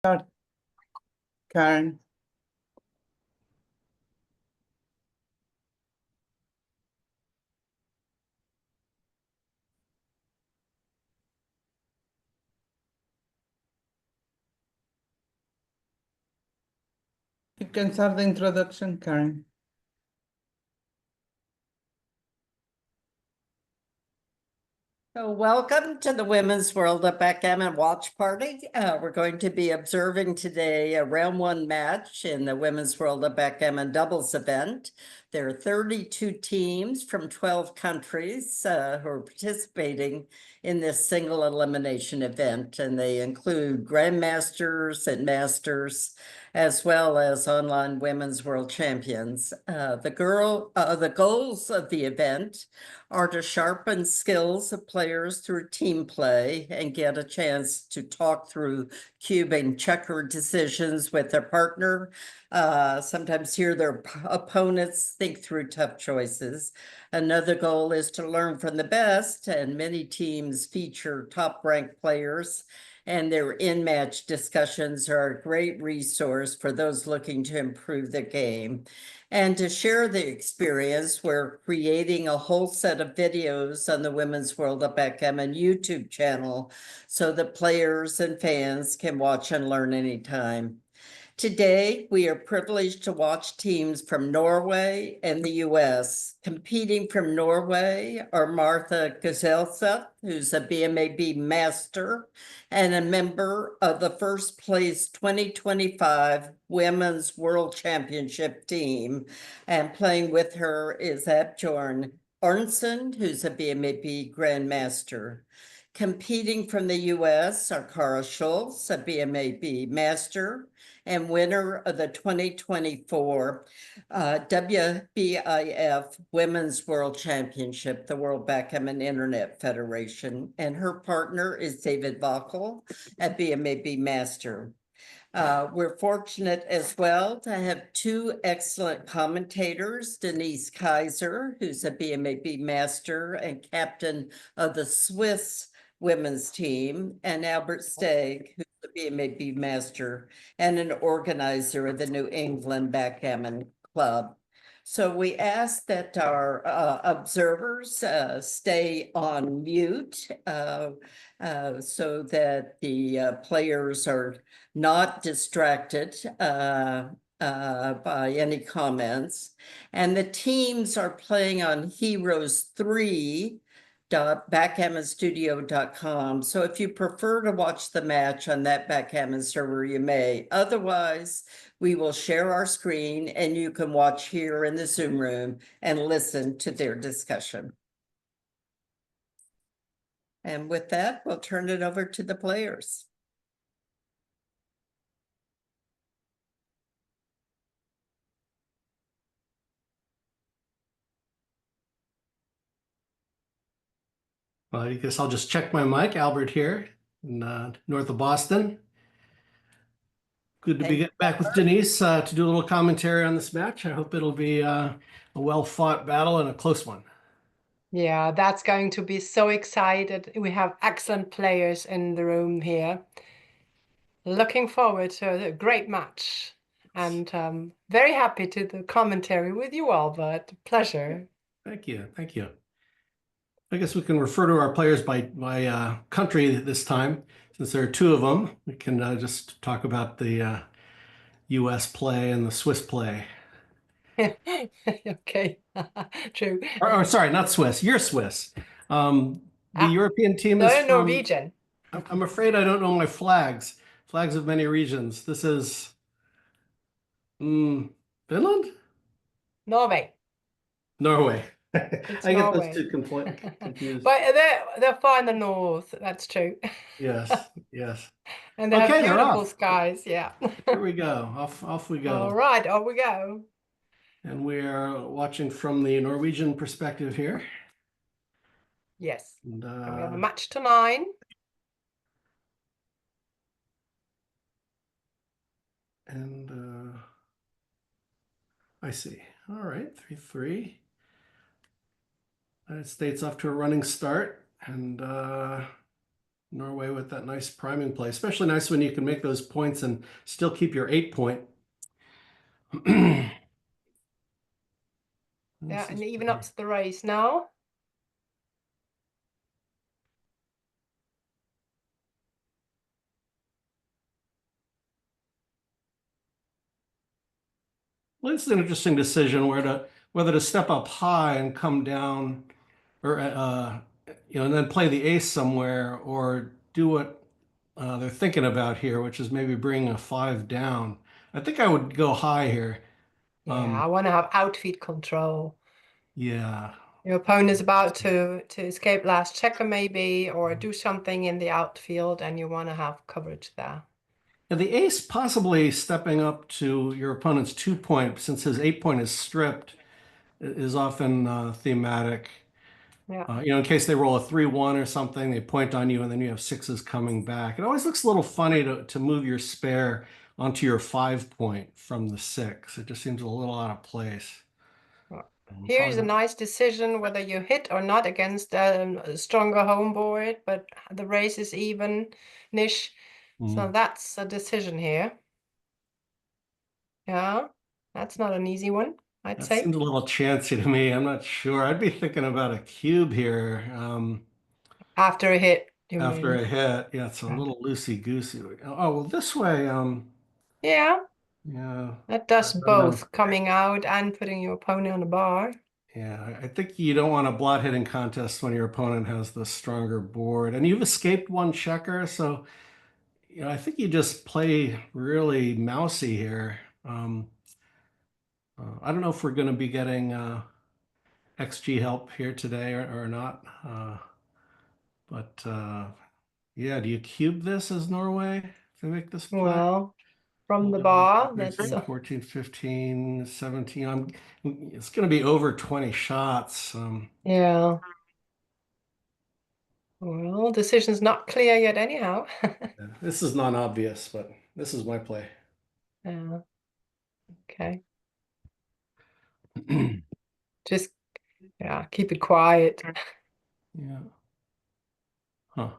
Start, Karen. You can start the introduction, Karen. So welcome to the Women's World of Backgammon Watch Party. We're going to be observing today a round one match in the Women's World of Backgammon doubles event. There are 32 teams from 12 countries who are participating in this single elimination event, and they include grandmasters and masters, as well as online women's world champions. The goals of the event are to sharpen skills of players through team play and get a chance to talk through cube and checker decisions with their partner. Sometimes hear their opponents think through tough choices. Another goal is to learn from the best, and many teams feature top-ranked players, and their in-match discussions are a great resource for those looking to improve the game. And to share the experience, we're creating a whole set of videos on the Women's World of Backgammon YouTube channel so that players and fans can watch and learn anytime. Today, we are privileged to watch teams from Norway and the US. Competing from Norway are Martha Gjelseth, who's a BMAB master and a member of the first place 2025 Women's World Championship team. And playing with her is Asbjorn Arntzen, who's a BMAB grandmaster. Competing from the US are Schultz, a BMAB master and winner of the 2024 WBIF Women's World Championship, the World Backgammon Internet Federation. And her partner is David Vakil, a BMAB master. We're fortunate as well to have two excellent commentators, Denise Kaiser, who's a BMAB master and captain of the Swiss women's team, and Albert Steg, who's the BMAB master and an organizer of the New England Backgammon Club. So we ask that our observers stay on mute so that the players are not distracted by any comments. And the teams are playing on heroes3.backgammonstudio.com. So if you prefer to watch the match on that backgammon server, you may. Otherwise, we will share our screen and you can watch here in the Zoom room and listen to their discussion. And with that, we'll turn it over to the players. Well, I guess I'll just check my mic. Albert here in north of Boston. Good to be back with Denise to do a little commentary on this match. I hope it'll be a well-fought battle and a close one. Yeah, that's going to be so excited. We have excellent players in the room here. Looking forward to a great match. And very happy to the commentary with you, Albert. Pleasure. Thank you. Thank you. I guess we can refer to our players by country this time. Since there are two of them, we can just talk about the US play and the Swiss play. Okay, true. Or sorry, not Swiss. You're Swiss. The European team is from Norwegian. I'm afraid I don't know my flags. Flags of many regions. This is Finland? Norway. Norway. It's I get Norway. those two confused. But they're far in the north, that's true. Yes, yes. And they Okay, have they're beautiful off. skies, yeah. Here we go. Off we go. All right, off we go. And we are watching from the Norwegian perspective here. Yes. And, And we have a match to 9. And I see. All right, 3-3. United States off to a running start. And Norway with that nice priming play, especially nice when you can make those points and still keep your 8-point. Yeah, This and is even pretty- up to the race now. Well, it's an interesting decision whether to step up high and come down, or and then play the ace somewhere, or do what they're thinking about here, which is maybe bringing a 5 down. I think I would go high here. Yeah, I want to have outfeed control. Yeah. Your opponent's about to escape last checker maybe, or do something in the outfield, and you want to have coverage there. And the ace possibly stepping up to your opponent's 2-point, since his 8-point is stripped, is often thematic. Yeah. In case they roll a 3-1 or something, they point on you, and then you have 6s coming back. It always looks a little funny to move your spare onto your 5-point from the 6. It just seems a little out of place. Here's a nice decision whether you hit or not against a stronger home board, but the race is even-ish. So that's a decision here. Yeah, that's not an easy one, I'd That say. seems a little chancy to me. I'm not sure. I'd be thinking about a cube here. After a hit, you After mean? a hit. Yeah, it's a Yeah. little loosey-goosey. Oh, well, this way, Yeah, yeah. that does I don't know. both, coming out and putting your opponent on the bar. Yeah, I think you don't want a blot hitting contest when your opponent has the stronger board. And you've escaped one checker, so I think you just play really mousy here. I don't know if we're going to be getting XG help here today or not. But yeah, do you cube this as Norway to make this play? Well, from the 11, bar, 13, that's 14, 15, 17. It's going to be over 20 shots. yeah. Well, decision's not clear yet anyhow. This is non-obvious, but this is my play. Yeah. Okay. Just keep it quiet. Yeah. Huh.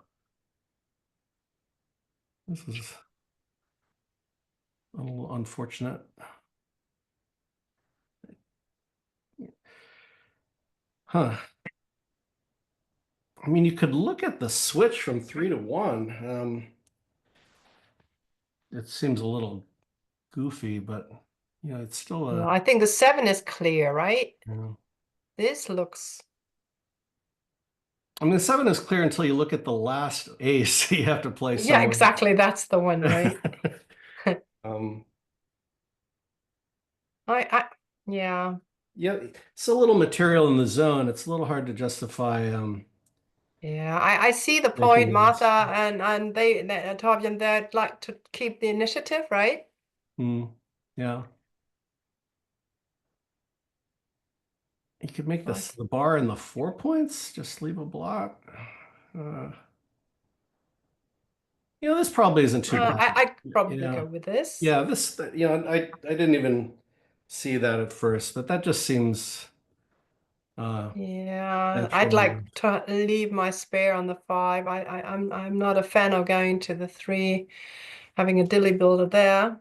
This is a little unfortunate. Huh. I mean, you could look at the switch from 3 to 1. It seems a little goofy, but it's still Well, a. I think the 7 is clear, right? Yeah. This looks I mean, the 7 is clear until you look at the last ace you have to play yeah, somewhere. exactly. That's the one, right? Yeah. Yeah, it's a little material in the zone. It's a little hard to justify. Yeah, I see the Making point, these. Martha, and they Torbjörn, they'd like to keep the initiative, right? Yeah. You could make Right. this the bar in the 4 points, just leave a blot. This probably isn't too bad. I'd probably Yeah. go with this. Yeah, I didn't even see that at first, but that just seems Yeah, I'd natural. like to leave my spare on the 5. I'm not a fan of going to the 3, having a dilly builder there.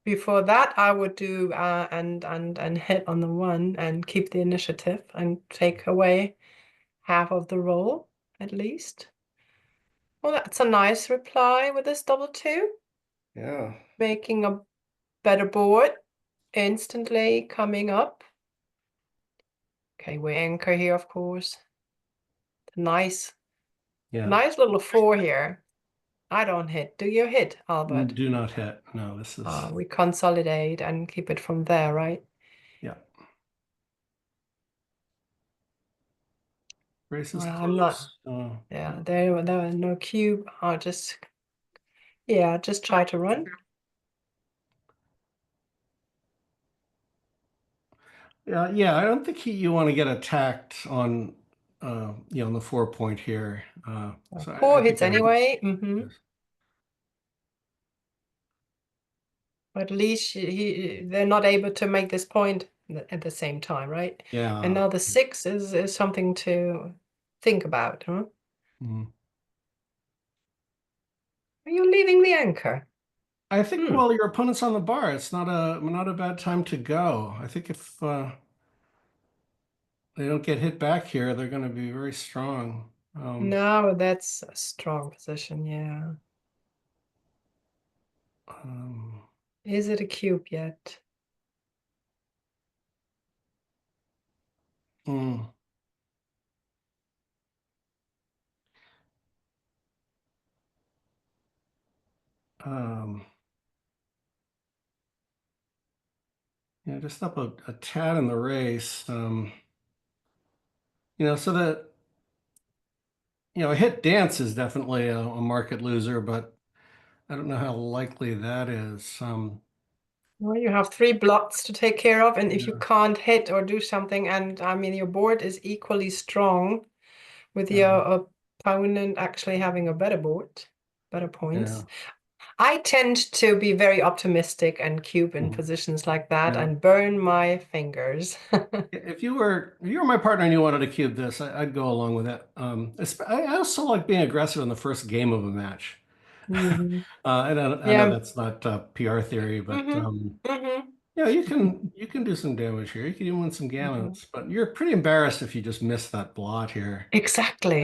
Before that, I would do and hit on the 1 and keep the initiative and take away half of the roll at least. Well, that's a nice reply with this double 2. Yeah. Making a better board instantly coming up. Okay, we anchor here, of course. Nice little 4 here. I don't hit. Do you hit, Albert? Do not hit. No, this is. We consolidate and keep it from there, right? Yeah. Race is Well, close. I'm not. Yeah, there are no cube. I'll just try to run. Yeah, I don't think you want to get attacked on the 4 point here. So I 4 think hits anyway. At least they're not able to make this point at the same time, right? Yeah. And now the 6 is something to think about, huh? Are you leaving the anchor? I think Hmm. while your opponent's on the bar, it's not a bad time to go. I think if they don't get hit back here, they're going to be very strong. No, that's a strong position, yeah. Um, Is it a cube yet? hmm. Um, yeah, just up a tad in the race. So that a hit dance is definitely a market loser, but I don't know how likely that is. Well, you have 3 blots to take care of, and if you Yeah. can't hit or do something, and I mean your board is equally strong with your opponent actually having a better board, better points. Yeah. I tend to be very optimistic and cube in Mhm. positions like that Yeah. and burn my fingers. If you were my partner and you wanted to cube this, I'd go along with it. I also like being aggressive in the first game of a match. Mhm. I know Yeah. that's not PR theory, but Hmm. Hmm. you can do some damage here. You can even win some gammons, but you're pretty embarrassed if you just miss that blot here. Exactly.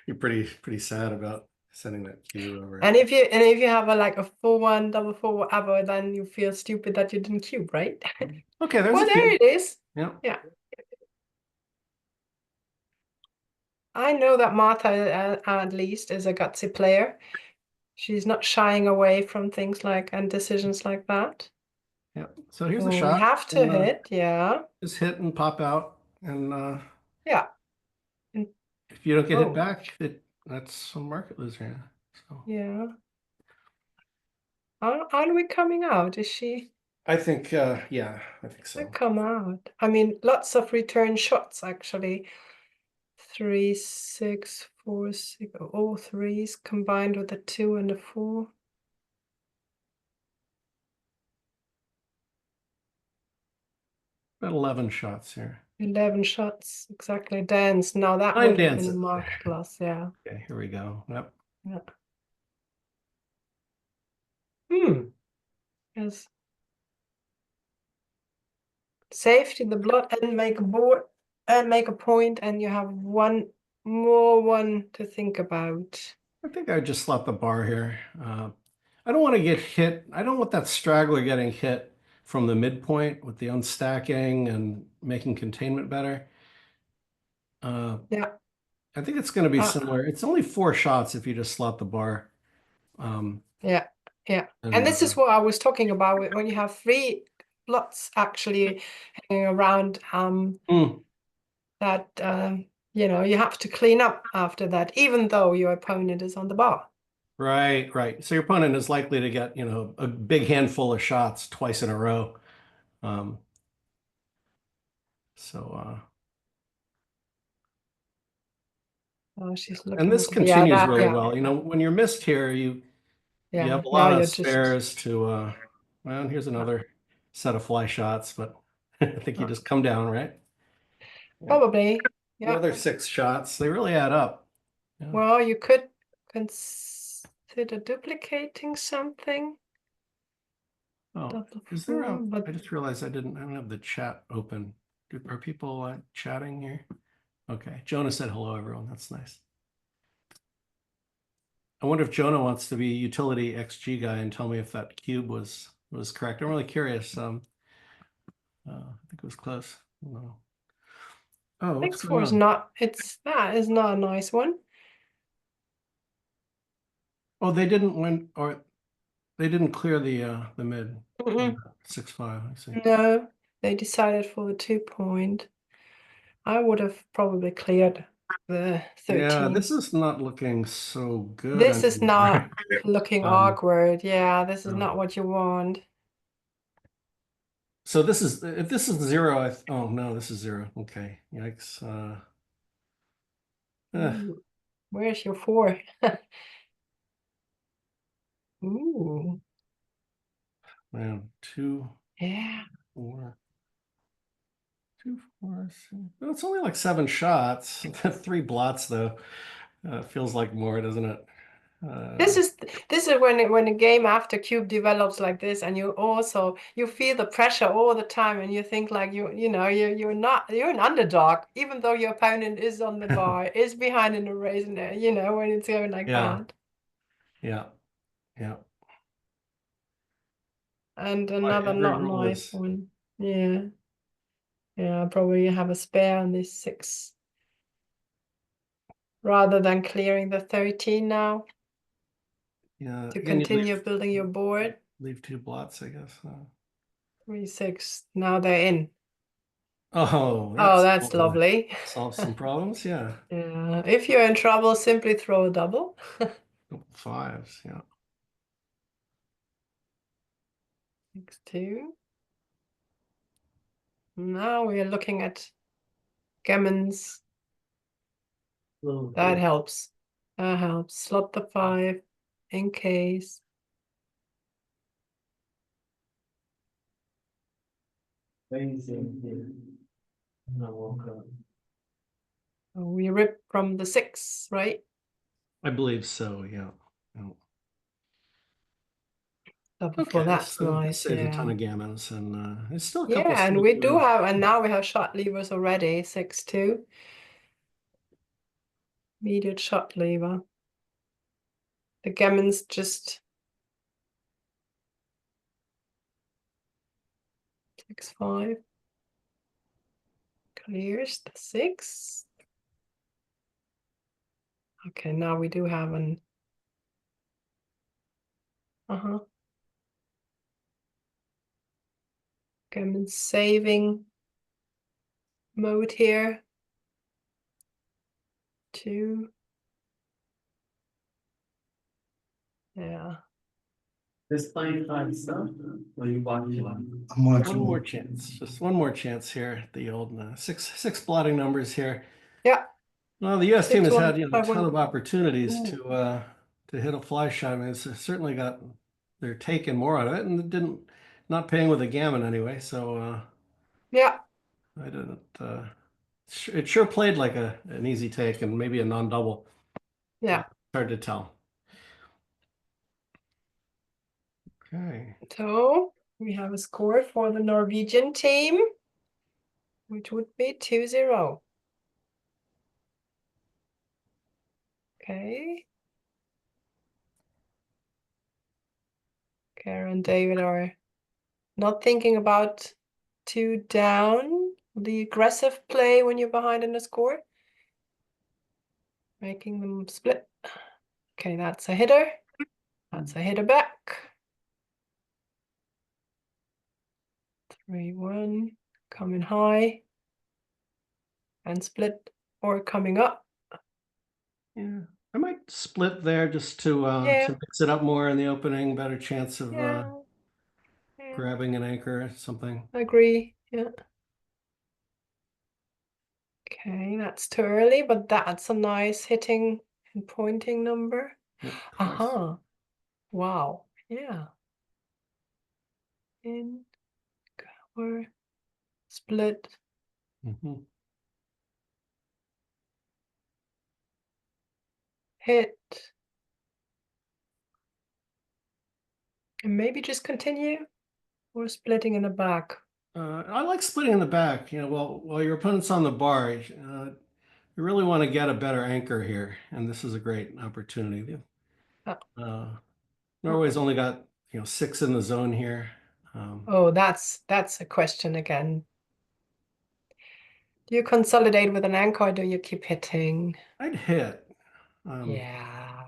You're pretty sad about sending that cube over. And if you have a 4-1, double 4, whatever, then you feel stupid that you didn't cube, right? Okay, there's Well, a there cube. it is. Yeah. Yeah. I know that Martha, at least, is a gutsy player. She's not shying away from things and decisions like that. Yeah. So here's a So we shot. have to And, hit, yeah. just hit and pop out, and Yeah. And, if you don't get hit oh, back, that's a market loser. Yeah. So yeah. Are we coming out? Is she? I think, yeah, I think I so. come out. I mean, lots of return shots actually. 3, 6, 4, 6, all threes combined with a 2 and a 4. About 11 shots here. 11 shots, exactly. Dance. Now that 9 would have been a dances. marked loss, yeah. Okay, here we go. Yep. Yeah. Hmm. Yes. Safety the blood and make a board and make a point, and you have one to think about. I think I just slapped the bar here. I don't want to get hit. I don't want that straggler getting hit from the midpoint with the unstacking and making containment better. Yeah. I think it's going to be Uh, similar. It's only 4 shots if you just slap the bar. yeah. Yeah. And And this is what I was talking about when you have 3 blots actually hanging around. That you have to clean up after that, even though your opponent is on the bar. right. So your opponent is likely to get, a big handful of shots twice in a row. Um, so, Oh, she's and looking. this Yeah, continues that, really yeah, well. When you're missed here, you yeah. have a Now lot of you're just spares to, well, here's another set of fly shots, but I think you just come down, right? Yeah. probably, yeah. Another 6 shots. They really add up. Yeah. Well, you could consider duplicating something. Oh, Double is there 4, but I just realized I don't have the chat open. Are people chatting here? Okay. Jonah said hello, everyone. That's nice. I wonder if Jonah wants to be utility XG guy and tell me if that cube was correct. I'm really curious. I think it was close. No. Oh, what's going 6-4 is on? that is not a nice one. Oh, they didn't win, or they didn't clear the mid. Mm-mm. 6-5, I see. No, they decided for the 2-point. I would have probably cleared the 13. Yeah, this is not looking so good This is anymore. not looking Um, awkward. Yeah, this is no. not what you want. So this is, if this is 0, oh no, this is 0. Okay, yikes. Ooh, where's your 4? Ooh, Man, 2, yeah. 4, 2, 4, 6. Well, it's only like 7 shots. 3 blots though. Feels like more, doesn't it? This is when a game after cube develops like this, and you feel the pressure all the time, and you think like you're an underdog, even though your opponent is on the bar, is behind in the race, and when it's going like Yeah. that. Yeah. Yeah. And another every not roll nice is- one. Yeah. Yeah, probably have a spare on this 6. Rather than clearing the 13 now Yeah. to Again, you continue building your board. leave 2 blots, I guess. 3, 6. Now they're in. Oh, Oh, that's cool. lovely. Solve some problems. Yeah. Yeah. If you're in trouble, simply throw a double. Couple 5s. Yeah. 6, 2. Now we are looking at gammons. That helps. That helps. Slot the 5 in case. We rip from the 6, right? I believe so. Yeah. Yeah. Double Okay, 4, that's this nice. saves a ton Yeah. of gammons, and it's still a couple. Yeah, and we do have, and now we have shot levers already. 6, 2. Immediate shot lever. The gammons just 6, 5. Clears the 6. Okay, now we do have an gammon saving mode here. 2. Yeah. This playing fun stuff. What are you watching? I'm One watching. more chance, just one more chance here at the old six blotting numbers here. Yeah. Well, the U.S. team has 6, 1, had a 5, ton 1. of opportunities Ooh. to hit a fly shot. I mean, it's certainly got they're taking more out of it, and it didn't not paying with a gammon anyway. So Yeah. I didn't. It sure played like an easy take and maybe a non-double. Yeah. Hard to tell. Okay. So we have a score for the Norwegian team, which would be 2-0. Okay. Kara and David are not thinking about 2 down, the aggressive play when you're behind in the score. Making them split. Okay, that's a hitter. That's a hitter back. 3, 1, coming high. And split or coming up. Yeah, I might split there just to Yeah. mix it up more in the opening. Better chance of Yeah. grabbing an anchor or something. Agree. Yeah. Okay, that's too early, but that's a nice hitting and pointing number. Yep, Aha. Wow. Yeah. In, cover, split. Mhm. Hit. And maybe just continue or splitting in the back. I like splitting in the back. You know, while your opponent's on the bar, you really want to get a better anchor here, and this is a great opportunity. Norway's only got 6 in the zone here. Oh, that's a question again. Do you consolidate with an anchor or do you keep hitting? I'd hit. Yeah.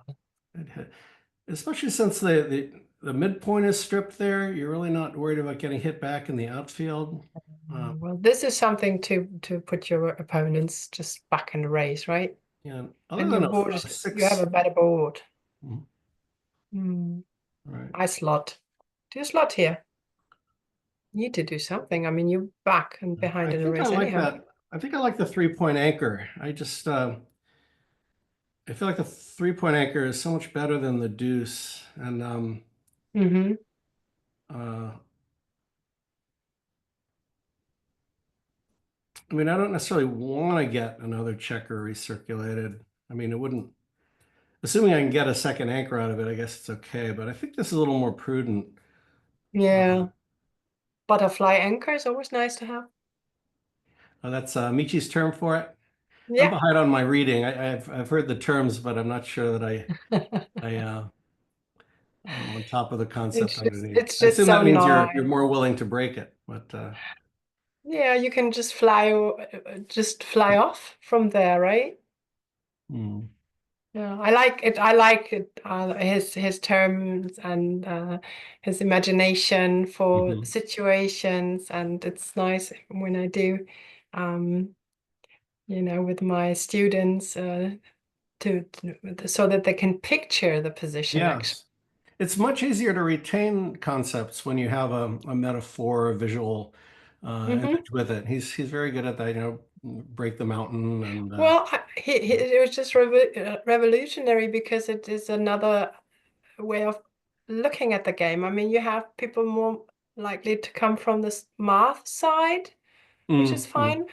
I'd hit, especially since the midpoint is stripped there. You're really not worried about getting hit back in the outfield. Well, this is something to put your opponents just back in the race, right? Yeah, other And than your board a is, 6. you have a better board. Mhm. Right. I slot. Do you slot here? You need to do something. I mean, you're back and behind I in the think I race like anyhow. that. I think I like the 3-point anchor. I just I feel like the 3-point anchor is so much better than the deuce. And I mean, I don't necessarily want to get another checker recirculated. I mean, it wouldn't assuming I can get a second anchor out of it, I guess it's okay. But I think this is a little more prudent. Yeah. Butterfly anchor is always nice to have. That's Michi's term for it. I'm Yeah. behind on my reading. I've heard the terms, but I'm not sure that I'm on top of the concept underneath. It's I just assume so that means nice. you're more willing to break it, but Yeah, you can just fly off from there, right? hmm. Yeah, I like it. I like it. His terms and his imagination for Mhm. situations, and it's nice when I do, um, with my students, so that they can picture the position. Actually, Yes. It's much easier to retain concepts when you have a metaphor, a visual hmm image with it. He's very good at that, break the mountain and Well, it was just revolutionary because it is another way of looking at the game. I mean, you have people more likely to come from this math side, which is mm. fine.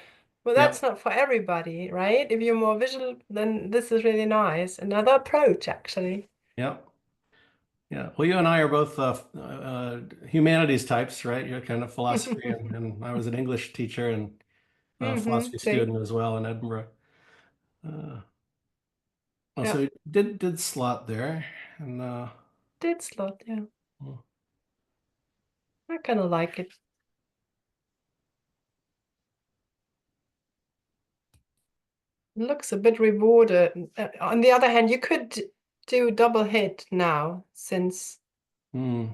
Well, that's Yep. not for everybody, right? If you're more visual, then this is really nice. Another approach, actually. Yep. Yeah. Well, you and I are both humanities types, right? You're kind of philosophy, and I was an English teacher and philosophy See, student as well in Edinburgh. Uh, yeah, so did slot there, and did slot, yeah. well, I kind of like it. Looks a bit rewarded. On the other hand, you could do double hit now, since hmm.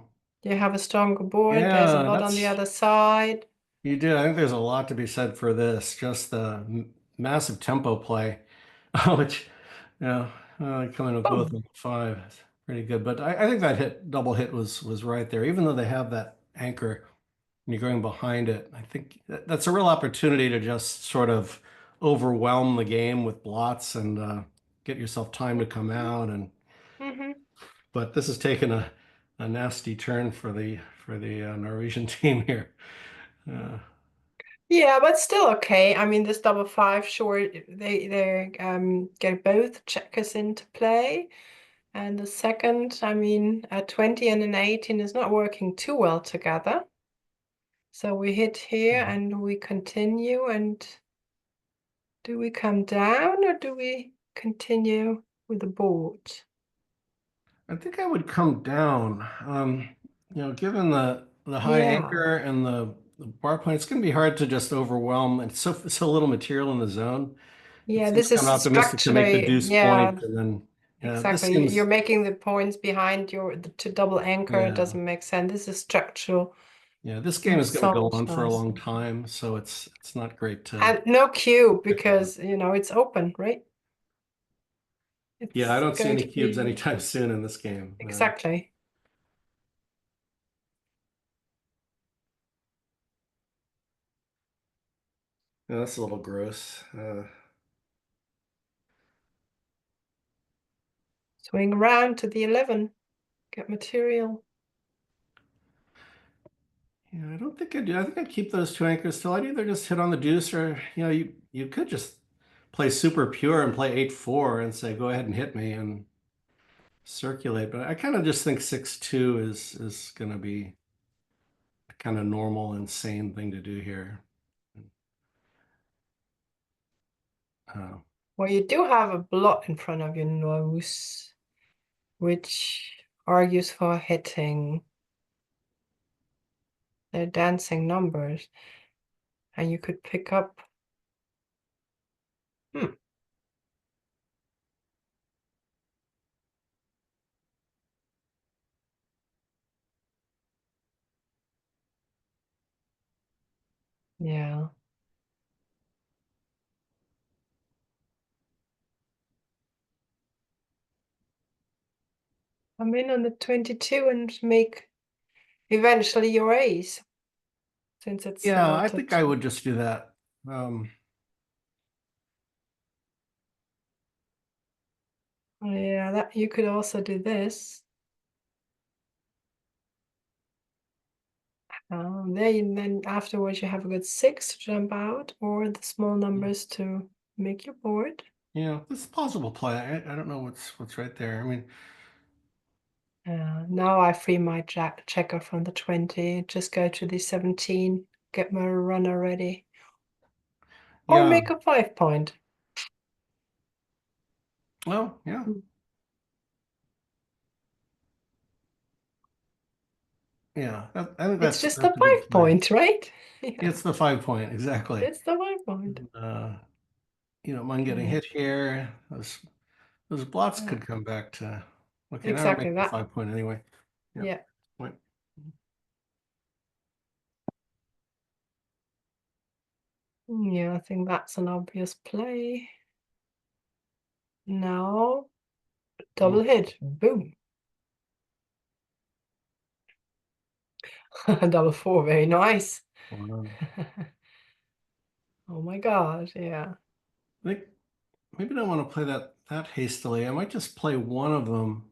you have a stronger board. There's a Yeah, lot on the other side. you did. I think there's a lot to be said for this. Just the massive tempo play, which, coming with both Boom. of 5 is pretty good. But I think that double hit was right there. Even though they have that anchor and you're going behind it, I think that's a real opportunity to just sort of overwhelm the game with blots and get yourself time to come out. hmm But this has taken a nasty turn for the Norwegian team here. Uh, Yeah, but still okay. I mean, this double five, sure, they get both checkers into play. And the second, I mean, a 20 and an 18 is not working too well together. So we hit here and we continue. And do we come down or do we continue with the board? I think I would come down. Given the high Yeah. anchor and the bar point, it's going to be hard to just overwhelm. And so little material in the zone. It Yeah, seems this is kind of optimistic to make the structurally, deuce yeah, point, and then this exactly. You're seems making the points behind to double anchor. It yeah doesn't make sense. This is structural. this game And is going to go sounds on for a nice. long time, so it's not great to. And no cube because, it's open, right? Yeah, I It's don't see going any to cubes be anytime soon in this game. exactly. That's a little gross. Swing around to the 11, get material. Yeah, I don't think I do. I think I'd keep those 2 anchors still. I'd either just hit on the deuce, or you could just play super pure and play 8-4 and say go ahead and hit me and circulate. But I kind of just think 6-2 is going to be a kind of normal, insane thing to do here. Uh, Well, you do have a blot in front of your nose, which argues for hitting. They're dancing numbers. And you could pick up. Yeah. I'm in on the 22 and make eventually your ace, since it's yeah, I think slotted. I would just do that. Yeah, that you could also do this. Then afterwards you have a good 6 to jump out, or the small numbers to make your board. Yeah, this is possible play. I don't know what's right there. I mean, Now I free my checker from the 20, just go to the 17, get my runner ready. Or yeah. make a 5-point. Well, yeah. Yeah, I think It's that's just a a good play. 5-point, right? Yeah, It's the 5-point, exactly. it's the 5-point. You don't mind getting Yeah. hit here. Those blots Yeah. could come back to. Okay, now Exactly we're making that. 5-point anyway. Yeah. Point. Yeah, I think that's an obvious play. Now, double hit, boom. Double 4, very nice. Wow. Oh my God, yeah. I think maybe I don't want to play that hastily. I might just play one of them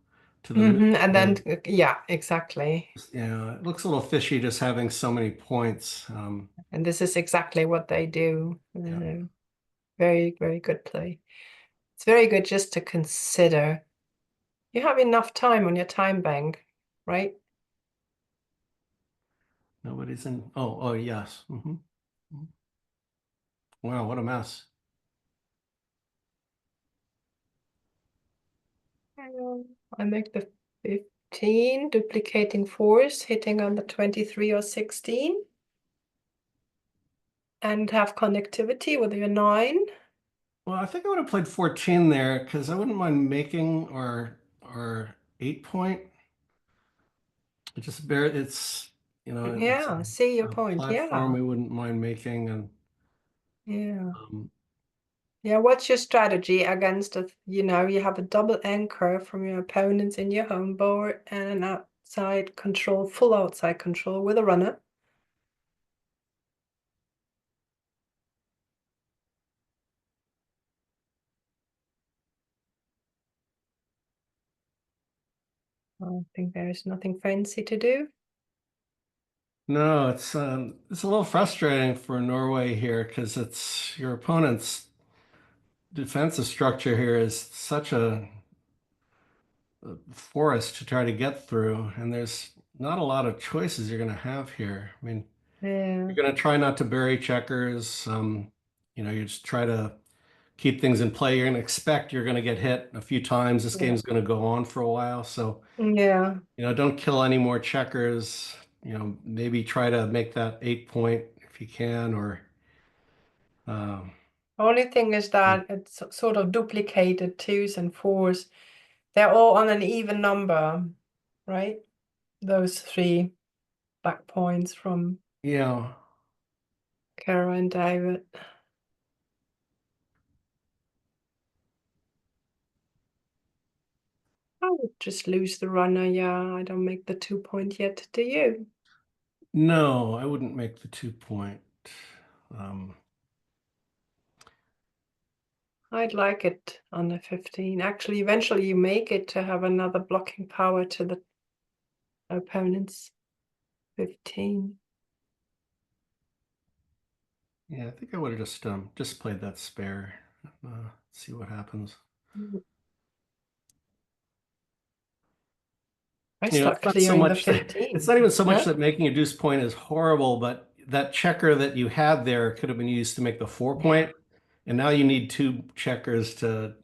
to the And then, midpoint. yeah, exactly. Yeah, it looks a little fishy just having so many points. And this is exactly what they do. Yeah. Very, very good play. It's very good just to consider. You have enough time on your time bank, right? Nobody's in. Oh, yes. Wow, what a mess. I make the 15, duplicating 4s, hitting on the 23 or 16. And have connectivity with your 9. Well, I think I would have played 14 there because I wouldn't mind making or 8-point. It just it's it's Yeah, see your a point. platform Yeah. we wouldn't mind making and Yeah. Yeah, what's your strategy against you have a double anchor from your opponents in your home board and an outside control, full outside control with a runner? I think there is nothing fancy to do. no, it's a little frustrating for Norway here because it's your opponent's defensive structure here is such a forest to try to get through, and there's not a lot of choices you're going to have here. I mean, Yeah. you're going to try not to bury checkers. You just try to keep things in play. You're going to expect you're going to get hit a few times. This game's going to go on for a while, so Yeah. don't kill any more checkers. Maybe try to make that 8-point if you can, or Only thing is that it's sort of duplicated 2s and 4s. They're all on an even number, right? Those 3 back points from yeah. Kara and David. I would just lose the runner. Yeah, I don't make the 2-point yet. Do you? No, I wouldn't make the 2-point. I'd like it on the 15. Actually, eventually you make it to have another blocking power to the opponent's 15. Yeah, I think I would have just played that spare. See what happens. I It's start not so clearing the much that 15. it's not even so much Huh? that making a deuce point is horrible, but that checker that you had there could have been used to make the 4-point, and now you need 2 checkers to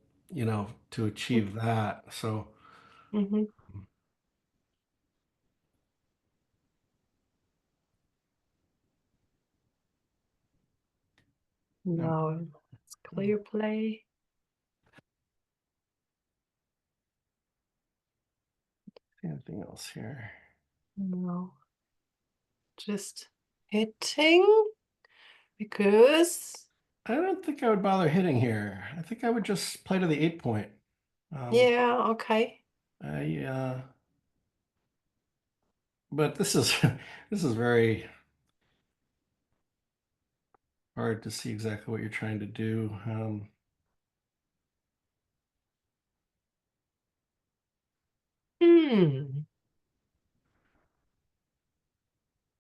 achieve that. So Mm-hmm. No, it's clear play. anything else here? No, just hitting because I don't think I would bother hitting here. I think I would just play to the 8-point. yeah, okay. But this is this is very hard to see exactly what you're trying to do.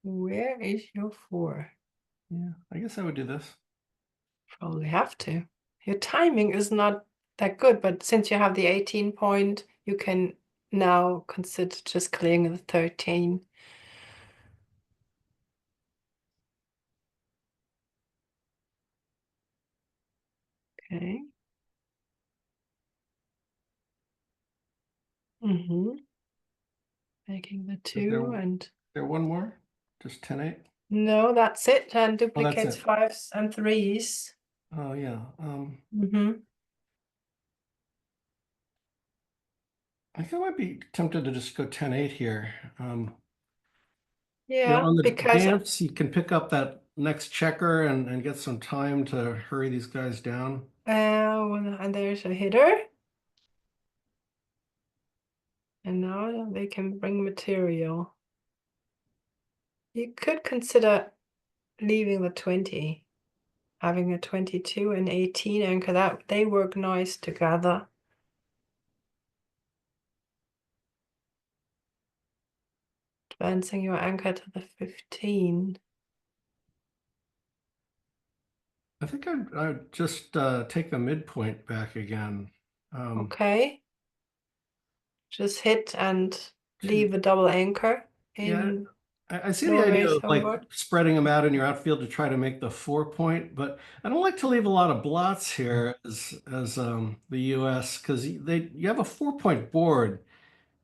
Where is your 4? Yeah, I guess I would do this. Probably have to. Your timing is not that good, but since you have the 18 point, you can now consider just clearing the 13. Okay. Making the 2 there- and There one more? Just 10-8? no, that's it. And Oh, that's duplicates it. 5s and 3s. Oh, yeah. I think I might be tempted to just go 10-8 here. Yeah, On the because dance, you can pick up that next checker and get some time to hurry these guys down. and there's a hitter. And now they can bring material. You could consider leaving the 20, having a 22 and 18 anchor. That they work nice together. Advancing your anchor to the 15. I think I'd just take the midpoint back again. Okay. Just hit and to- leave a double anchor Yeah, in I see the idea Norway's of like homeboard. spreading them out in your outfield to try to make the 4-point, but I don't like to leave a lot of blots here as the US because you have a 4-point board.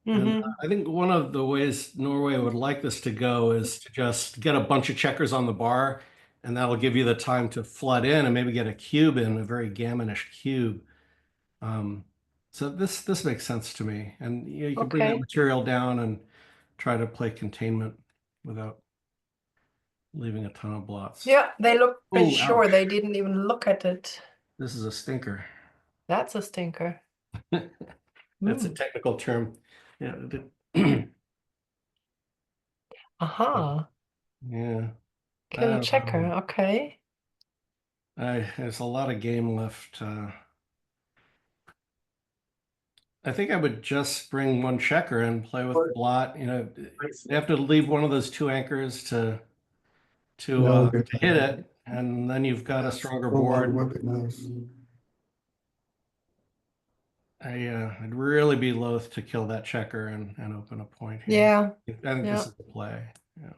And I think one of the ways Norway would like this to go is to just get a bunch of checkers on the bar, and that'll give you the time to flood in and maybe get a cube in, a very gammonish cube. So this makes sense to me. And you can bring that Okay. material down and try to play containment without leaving a ton of blots. Yeah, they look pretty Oh, sure. ouch. They didn't even look at it. This is a stinker. That's a stinker. That's a technical term. Yeah. Aha. Yeah. Kill a checker. Okay. There's a lot of game left. I think I would just bring one checker and play with blot. You have to leave one of those 2 anchors to hit it, and then you've got a stronger board. I'd really be loath to kill that checker and open a point here. Yeah. I think this is the play. Yeah.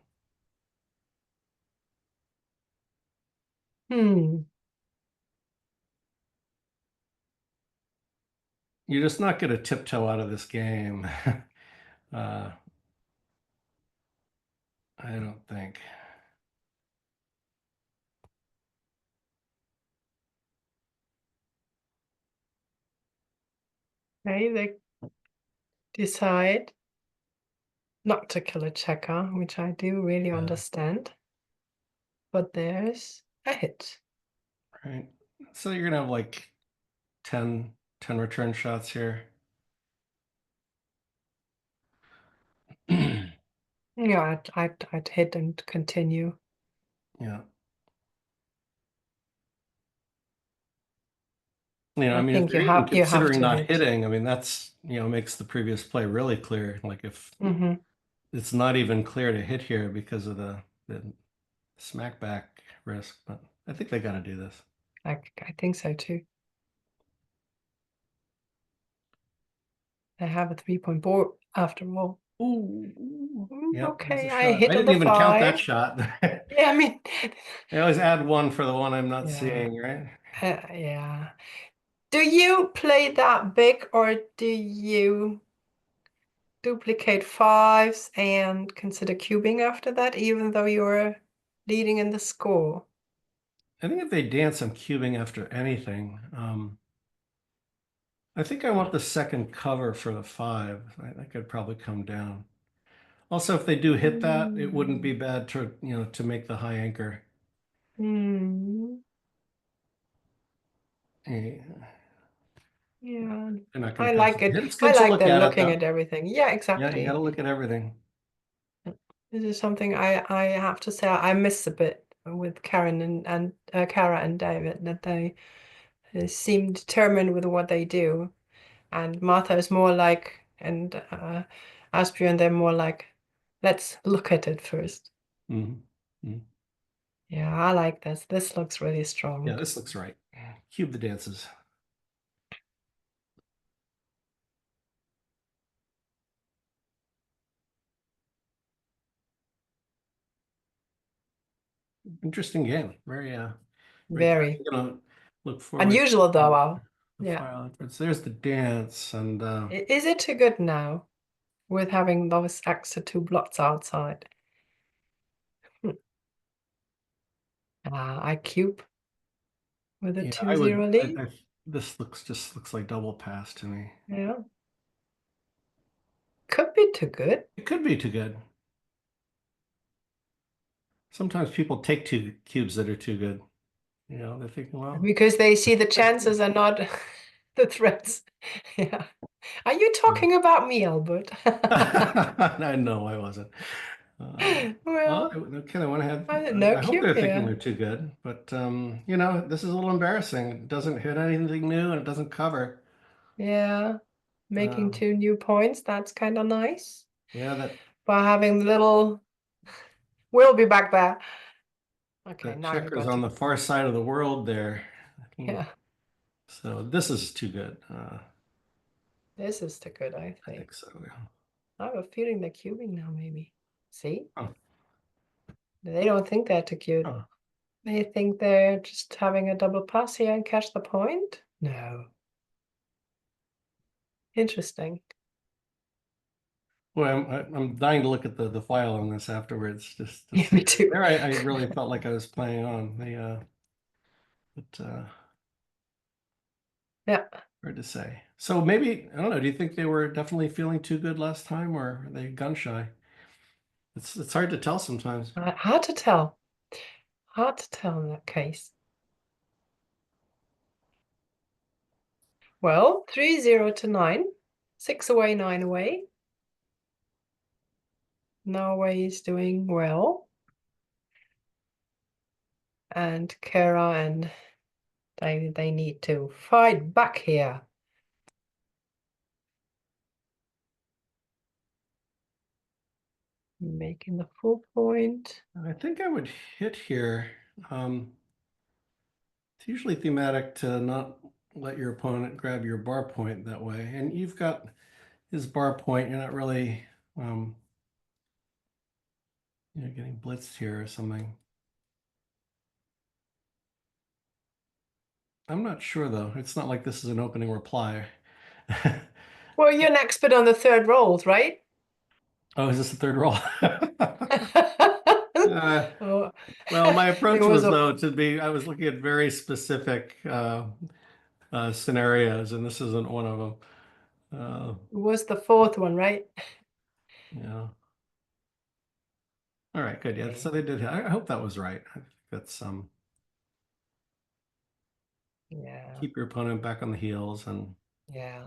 You're just not going to tiptoe out of this game. I don't think. Okay, they decide not to kill a checker, which I do really understand. But there's a hit. Right. So you're gonna have like 10 return shots here. Yeah, I'd hit and continue. Yeah. I I mean, think if you're you even have considering to not hit. hitting, I mean, that's, makes the previous play really clear. Like if it's not even clear to hit here because of the smack back risk, but I think they got to do this. I think so too. They have a 3-point board after all. Ooh. Yeah, Okay, I hit I on didn't the even count that 5. shot. Yeah, I mean, I always add 1 for the one I'm not Yeah. seeing, right? Yeah. Do you play that big, or do you duplicate 5s and consider cubing after that, even though you're leading in the score? I think if they dance, I'm cubing after anything. I think I want the second cover for the 5. I think I'd probably come down. Also, if they do hit that, it wouldn't be bad to, to make the high anchor. Yeah, They're not I going to like it. It's I good to like look them at it, looking though. at everything. Yeah, Yeah, exactly. you got to look at everything. This is something I have to say I miss a bit with Karen and Kara and David, that they seem determined with what they do, and Martha is more like, and Asbjorn, they're more like, let's look at it first. Yeah, I like this. This looks really strong. Yeah, this looks right. Cube the dances. interesting game. Very Very gonna look forward unusual though. the Yeah. file afterwards. There's the dance and Is it too good now with having those extra 2 blots outside? I cube with a yeah, 2-0 lead. this looks like double pass to me. Yeah. Could be too good. It could be too good. Sometimes people take 2 cubes that are too good. You know, they're thinking, well, Because they see the chances are not the threats. Yeah. Are you talking about me, Albert? I know I wasn't. Well, I kind of want to have. no I hope cube they're thinking here. they're too good, but you know, this is a little embarrassing. It doesn't hit anything new and it doesn't cover. Yeah. Making Um, 2 new points, that's kind of nice. Yeah, that But having the little, we'll be back there. Okay, that now you checker's got on to, the far side of the world there. yeah, So this is too good. this is too good, I I think. think so. Yeah. I have a feeling they're cubing now, maybe. See? Oh. They don't think they're too cute. Oh. They think they're just having a double pass here and catch the point? No. Interesting. Well, I'm dying to look at the file on this afterwards. Just to Yeah, see. me too. There, I really felt like I was playing on but Yeah. hard to say. So maybe I don't know. Do you think they were definitely feeling too good last time, or are they gun shy? It's hard to tell sometimes. Hard to tell. Hard to tell in that case. Well, 3-0 to 9. 6 away, 9 away. Norway is doing well. And Kara and they need to fight back here. Making the full point. I think I would hit here. It's usually thematic to not let your opponent grab your bar point that way, and you've got his bar point. You're not really, getting blitzed here or something. I'm not sure though. It's not like this is an opening reply. Well, you're an expert on the third rolls, right? Oh, is this the third roll? Oh, Well, my approach it was was though I was looking at very specific scenarios, and this isn't one of them. it was the fourth one, right? Yeah. All right, good. Yeah, Okay. so they did. I hope that was right. I think that's Yeah, keep your opponent back on the heels and yeah.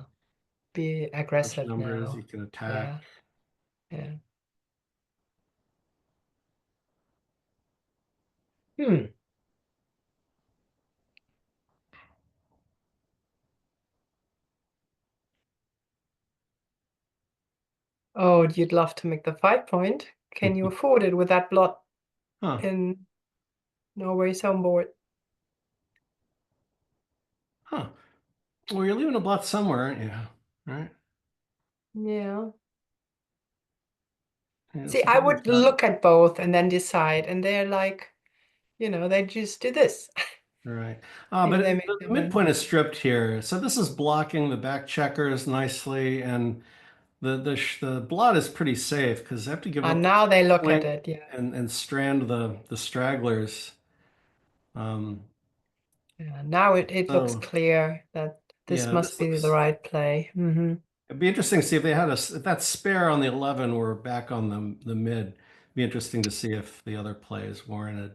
Be bunch aggressive numbers now. you can attack. Yeah. Hmm. Oh, you'd love to make the 5 point. Can you afford it with that blot Huh. in Norway's home board? Huh. Well, you're leaving a blot somewhere, aren't you? Right? Yeah. Yeah, See, so I someone's would got- look at both and then decide, and they're like, they just do this. Right. If But they make the them win. midpoint is stripped here. So this is blocking the back checkers nicely, and the blot is pretty safe because they have to give up And the now they look at point it, yeah. and strand the stragglers. Yeah, now it looks So clear that this yeah, must this be looks. the right play. It'd be interesting to see if they had if that spare on the 11 were back on the mid. It'd be interesting to see if the other play is warranted.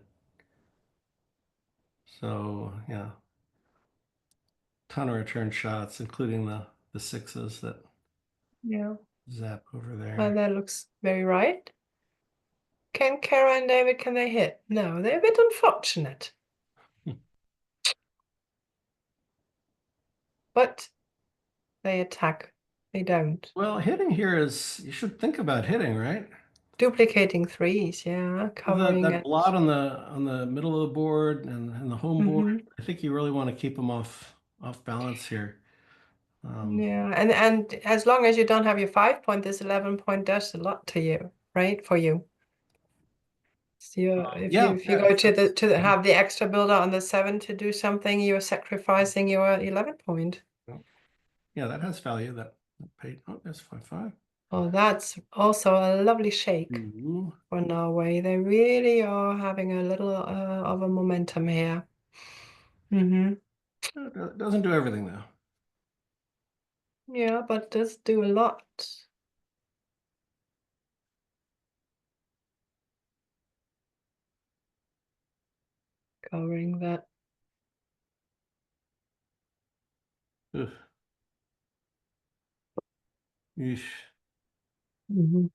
So yeah, ton of return shots, including the sixes that Yeah, zap over there. that looks very right. Can Kara and David, can they hit? No, they're a bit unfortunate. But they attack. They don't. Well, hitting here is you should think about hitting, right? Duplicating threes, yeah, covering That it. blot on the middle of the board and the home board. I think you really want to keep them off balance here. Yeah, and as long as you don't have your 5 point, this 11 point does a lot to you, right? For you. So if yeah, you yeah, go to that's- have the extra builder on the 7 to do something, you're sacrificing your 11 point. Yeah, that has value. That paid. Oh, there's 5-5. Oh, that's also a lovely shake Ooh. for Norway. They really are having a little of a momentum here. It doesn't do everything though. Yeah, but does do a lot. Covering that. Ugh. Yeesh. Mm-hmm.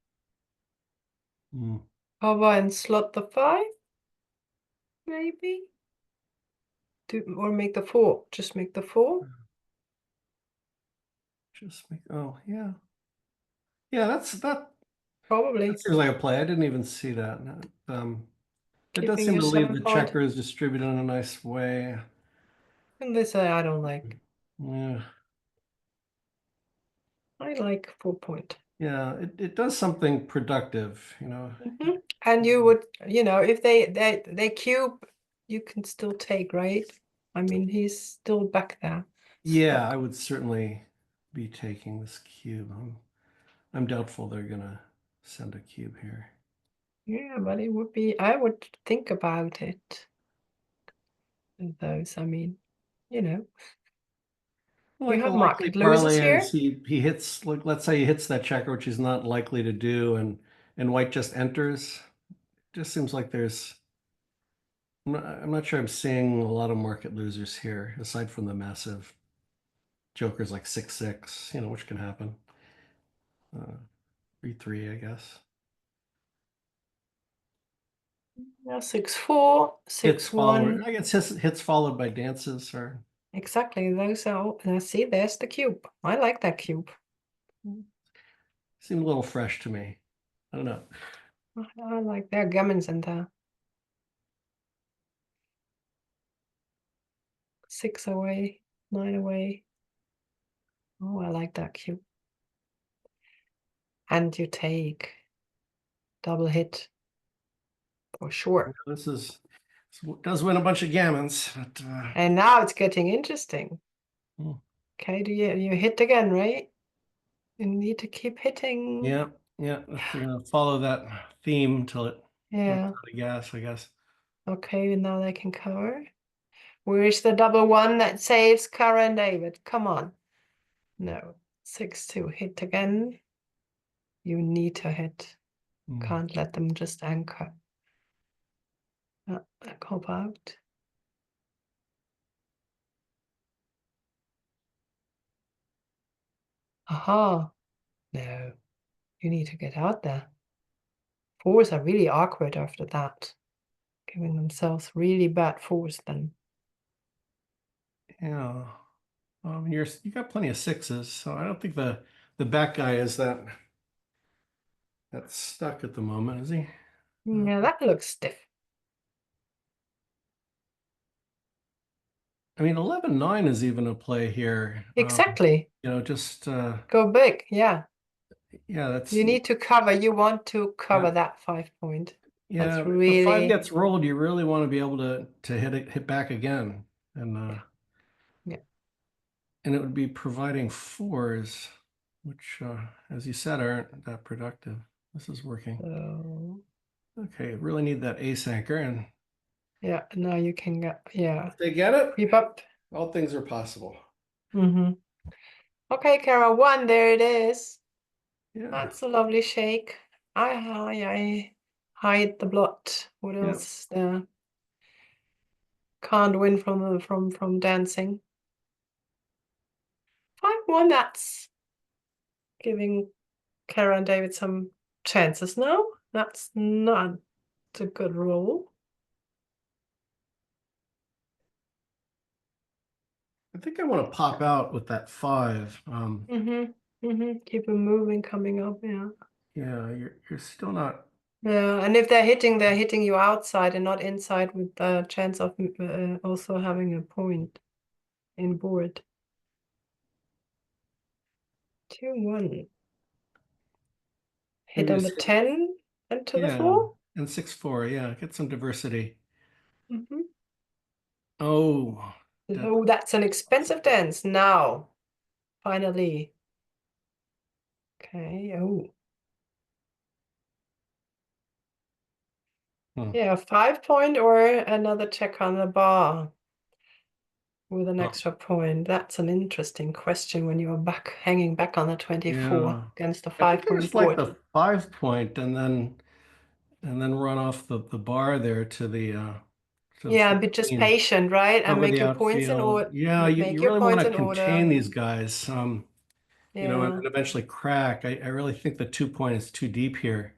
Mm. Cover and slot the 5, maybe. Or make the 4. Just make the 4. Just make. Oh yeah. Yeah, that Probably. seems like a play. I didn't even see that. It does Keeping seem your to leave 7 the point. checkers distributed in a nice way. And this I don't like. Yeah. I like 4 point. Yeah, it does something productive, you know. And you would, if they cube, you can still take, right? I mean, he's still back there. Yeah, stuck. I would certainly be taking this cube. I'm doubtful they're gonna send a cube here. Yeah, but it would be, I would think about it. Those, I mean, Like you a have likely market losers parlay here. is he hits, like, let's say he hits that checker, which he's not likely to do, and white just enters. Just seems like there's I'm not sure I'm seeing a lot of market losers here, aside from the massive jokers like 6-6, which can happen. 3-3, I guess. Yeah, 6-4, Hits followed. 6-1. I guess hits followed by dances or Exactly, those are. See, there's the cube. I like that cube. seem a little fresh to me. I don't know. I like their gammons in there. 6 away, 9 away. Oh, I like that cube. And you take double hit for sure. This does win a bunch of gammons, but And now it's getting interesting. Hmm. Okay, do you hit again, right? You need to keep hitting. yeah, if they're gonna follow that theme until it runs Yeah. out of gas, I guess. Okay, now they can cover. Where's the double 1 that saves Kara and David? Come on. No. 6-2 hit again. You need to hit. Hmm. Can't let them just anchor. Cop out. Aha. No. You need to get out there. 4s are really awkward after that. Giving themselves really bad 4s then. Yeah. You got plenty of 6s, so I don't think the back guy is that's stuck at the moment, is he? Yeah, that looks stiff. I mean, 11-9 is even a play here. Exactly. Just Go big. Yeah. yeah, that's You need to cover. You want to cover Yeah. that 5 point. yeah. That's If the 5 really. gets rolled, you really want to be able to hit back again, and Yeah. and it would be providing 4s, which, as you said, aren't that productive. This is working. So, Okay, really need that ace anchor, and yeah, now you can get, yeah, if they get it, creep up. all things are possible. Okay, Kara, 1, there it is. Yeah. That's a lovely shake. I hide the blot. What Yeah. else there? Can't win from dancing. 5-1, that's giving Kara and David some chances now. That's not a good roll. I think I want to pop out with that 5. Keep them moving, coming up, yeah. Yeah, you're still not. Yeah, and if they're hitting you outside and not inside with the chance of also having a point in board. 2-1. Hit Maybe on just the 10 and to the Yeah, 4. And 6-4, yeah, get some diversity. Mhm. Oh, Oh, that's an expensive dance now. Finally. Okay. Oh. Yeah, 5-point or another check on the bar with an Oh. extra point. That's an interesting question when you're hanging back on the 24 Yeah. against the I think I 5-point just like board. the 5-point and then run off the bar there to the Yeah, but just 14. patient, right? And Cover make the your points in outfield. order. Yeah, you Make your really want points to in contain order. these guys, you know, Yeah. and eventually crack. I really think the 2-point is too deep here.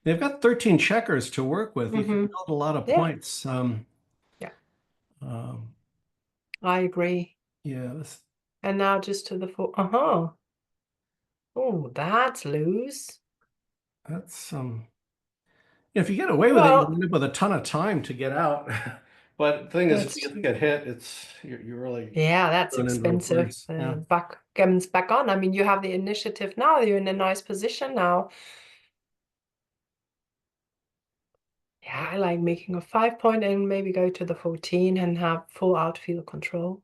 They've got 13 checkers to work with. You can Mhm. build a lot of Yeah. points. Yeah. Um, I agree. yeah, this And now just to the 4. Uh-huh. Oh, that's loose. that's if you get away with it, you Well, end up with a ton of time to get out. But the thing is, if that's you true. get hit, you're really Yeah, that's going into a expensive. place. Yeah. Backgammon's back on. I mean, you have the initiative now. You're in a nice position now. Yeah, I like making a 5-point and maybe go to the 14 and have full outfield control.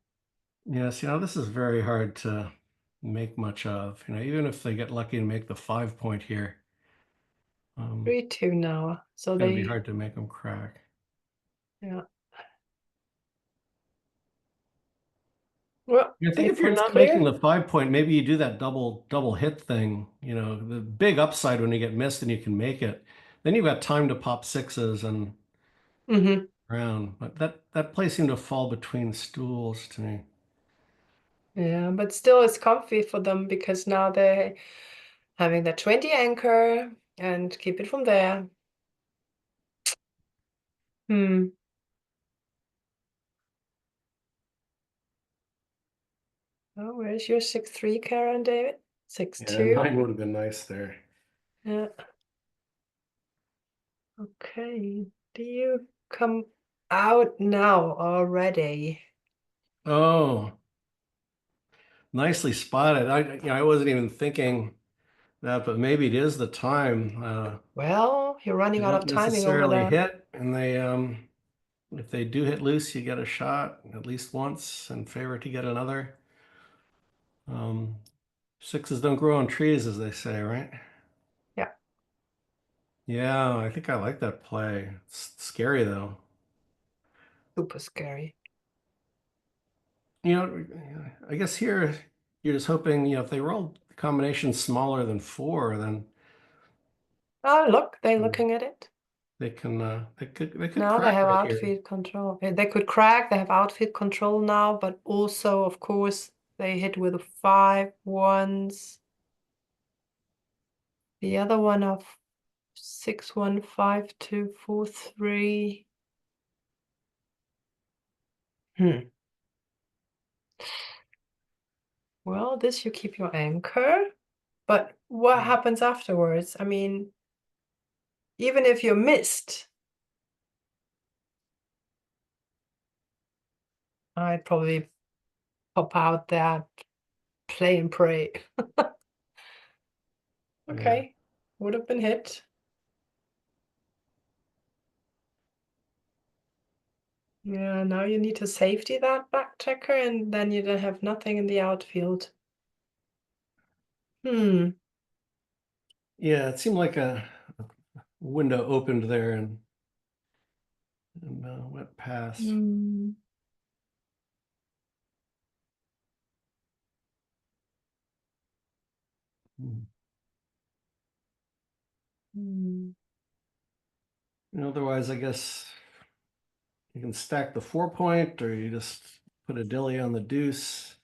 Yes, this is very hard to make much of. Even if they get lucky and make the 5-point here, 3-2 now. So it's going to be they, hard to make them crack. yeah. Well, I think if you're apron's not making clear. the 5-point, maybe you do that double hit thing. The big upside when you get missed and you can make it. Then you've got time to pop sixes and Mm-hmm. around. But that play seemed to fall between stools to me. Yeah, but still it's comfy for them because now they're having the 20 anchor and keep it from there. Hmm. Oh, where's your 6-3, Karen, David? 6-2. 9 would have been nice there. Yeah. Okay. Do you come out now already? Oh, nicely spotted. I wasn't even thinking that, but maybe it is the time. Well, you're running They out don't of timing over necessarily there. hit, and if they do hit loose, you get a shot at least once and favor to get another. Sixes don't grow on trees, as they say, right? Yeah. Yeah, I think I like that play. It's scary though. Super scary. I guess here you're just hoping, if they roll combinations smaller than 4, then Oh, look, they're looking at it. they could Now they crack have right here. outfield control. They could crack, they have outfield control now, but also, of course, they hit with a 5 once. The other one of 6-1, 5-2, 4-3. Well, this you keep your anchor, but what happens afterwards? I mean, even if you're missed, I'd probably pop out that play and pray. Okay, would have been hit. Yeah, now you need to safety that back checker, and then you don't have nothing in the outfield. Yeah, it seemed like a window opened there and went past. Hmm. Hmm. Hmm. Otherwise, I guess you can stack the 4-point, or you just put a dilly on the deuce.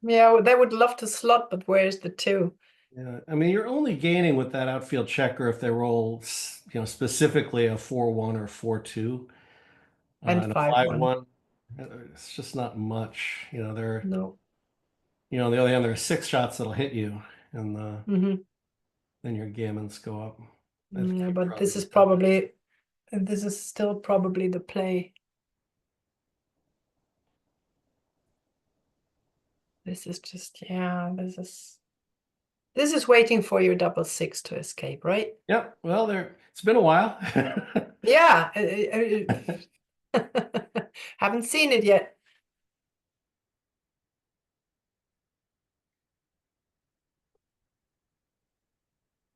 Yeah, they would love to slot, but where's the 2? Yeah, I mean, you're only gaining with that outfield checker if they roll, specifically a 4-1 or 4-2, And and a 5-1. 5-1. It's just not much. They're, No. on the other hand, there are 6 shots that'll hit you, and Mm-hmm. then your gammons go up. I think Yeah, you but this is probably still probably the play. This is just, yeah, this is This is waiting for your double six to escape, right? Yep. Well, it's been a while. Yeah. Haven't seen it yet.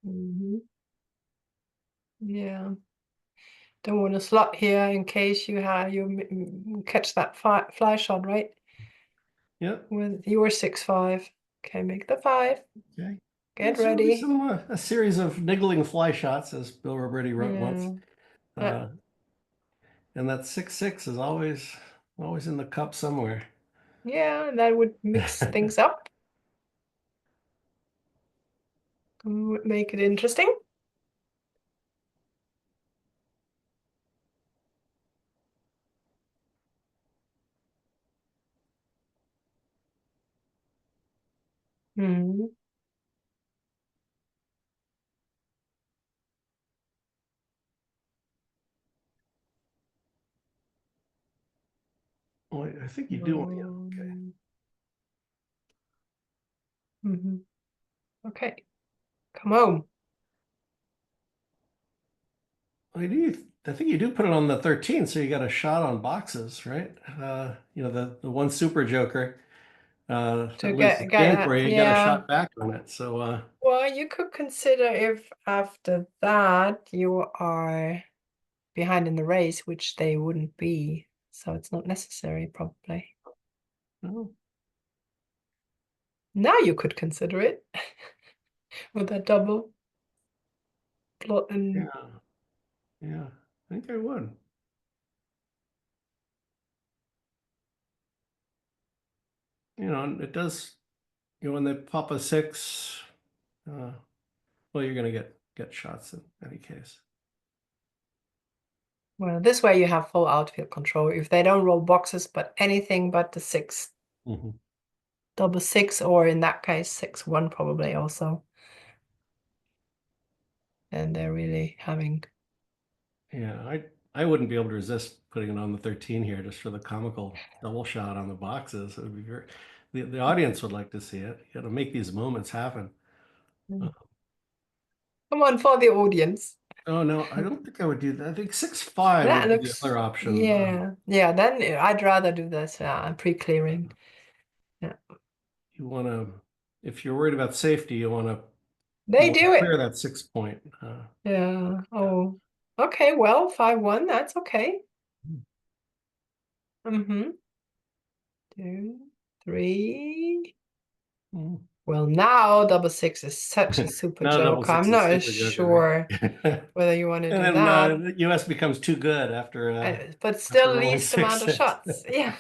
Mhm. Yeah. Don't want to slot here in case you catch that fly shot, right? Yep. With your 6-5. Okay, make the 5. Okay. Get So there'll be ready. a series of niggling fly shots, as Bill Roberti wrote once. Yeah. And that 6-6 is always in the cup somewhere. Yeah, that would mix things up. Would make it interesting. Hmm. Well, I think you do want to. Okay. Hmm. Okay, come home. I think you do put it on the 13, so you got a shot on boxes, right? The one super joker To that loses the get game that, for you, you got a yeah. shot back on it. So Well, you could consider if after that you are behind in the race, which they wouldn't be. So it's not necessary, probably. oh, Now you could consider it with that double plot and yeah, I think I would. And it does. When they pop a 6, well, you're gonna get shots in any case. well, this way you have full outfield control. If they don't roll boxes, but anything but the 6, Mhm. double 6, or in that case 6-1 probably also. And they're really having. Yeah, I wouldn't be able to resist putting it on the 13 here just for the comical double shot on the boxes. It would be the audience would like to see it. You got to make these moments happen. Come on, for the audience. Oh no, I don't think I would do that. I think 6-5 That would be the looks, other option. yeah, then I'd rather do this pre-clearing. You want to, if you're worried about safety, you want They to do clear it. that 6 point. Yeah. Oh, okay. Well, 5-1, that's okay. Mm-hmm. 2, 3. Mm. Well, now double 6 is such a super Now double joke. 6 I'm is not super sure joker. whether you want to And do then that. the US becomes too good after But still rolling least amount of 6-6. shots. Yeah.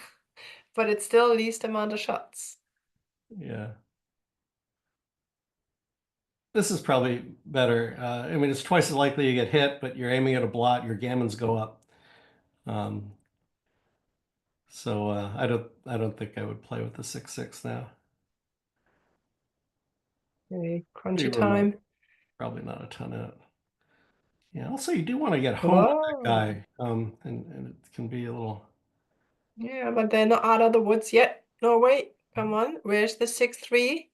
But it's still least amount of shots. Yeah. This is probably better. I mean, it's twice as likely you get hit, but you're aiming at a blot, your gammons go up. So I don't think I would play with the 6-6 now. Okay, Pretty crunchy remote. time. Probably not a ton out. Yeah, also you do want to get home on that Whoa. guy. And it can be a little. Yeah, but they're not out of the woods yet. No, wait. Come on. Where's the 6-3?